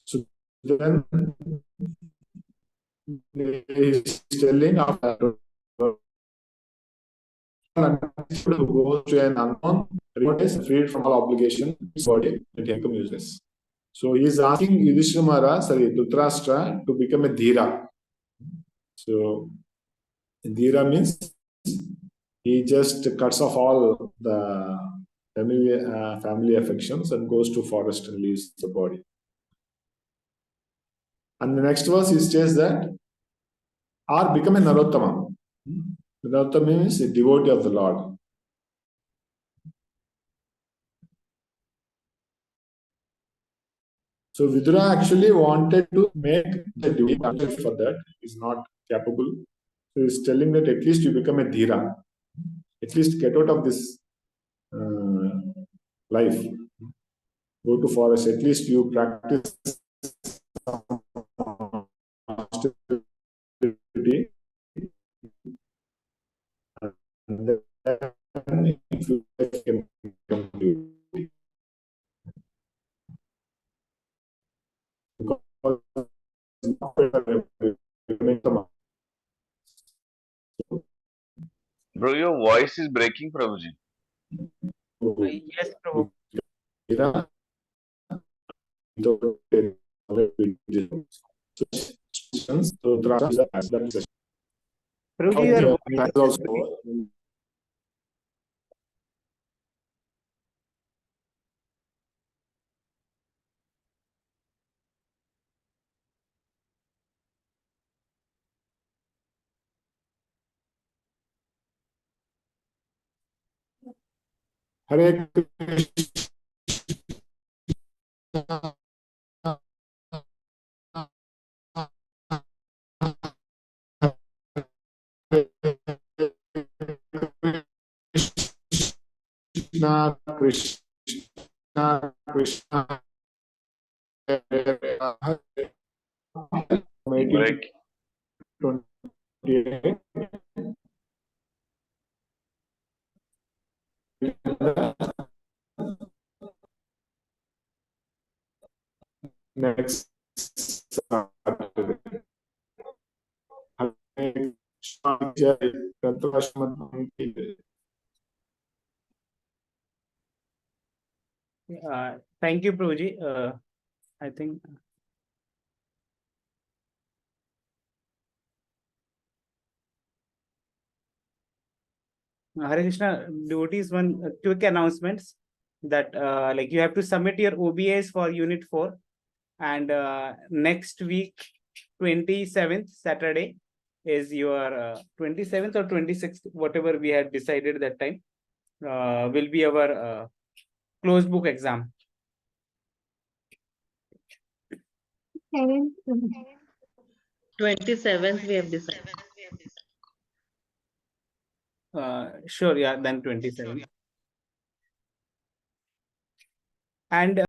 So then he's telling after who goes to an unknown remote is freed from all obligation, his body, and he become useless. So he is asking Dhritarashtra to become a dhira. So dhira means he just cuts off all the family affections and goes to forest and leaves the body. And the next verse he says that, or become a Narottama. Narottama means a devotee of the Lord. So Vidura actually wanted to make the devotee for that. He's not capable. So he's telling that at least you become a dhira. At least get out of this life. Go to forest. At least you practice austerity. And then if you can come to Bro, your voice is breaking, Prabhuji. Yes, Prabhu. Prabhuji, your voice is also Hare Krishna, Krishna, Krishna. Break. 28. Next Saturday. Thank you, Prabhuji. I think Hare Krishna, devotees, one quick announcements that like you have to submit your OBAs for Unit 4, and next week, 27th Saturday is your 27th or 26th, whatever we had decided that time, will be our closed book exam. 27th we have decided. Sure, yeah, then 27th. And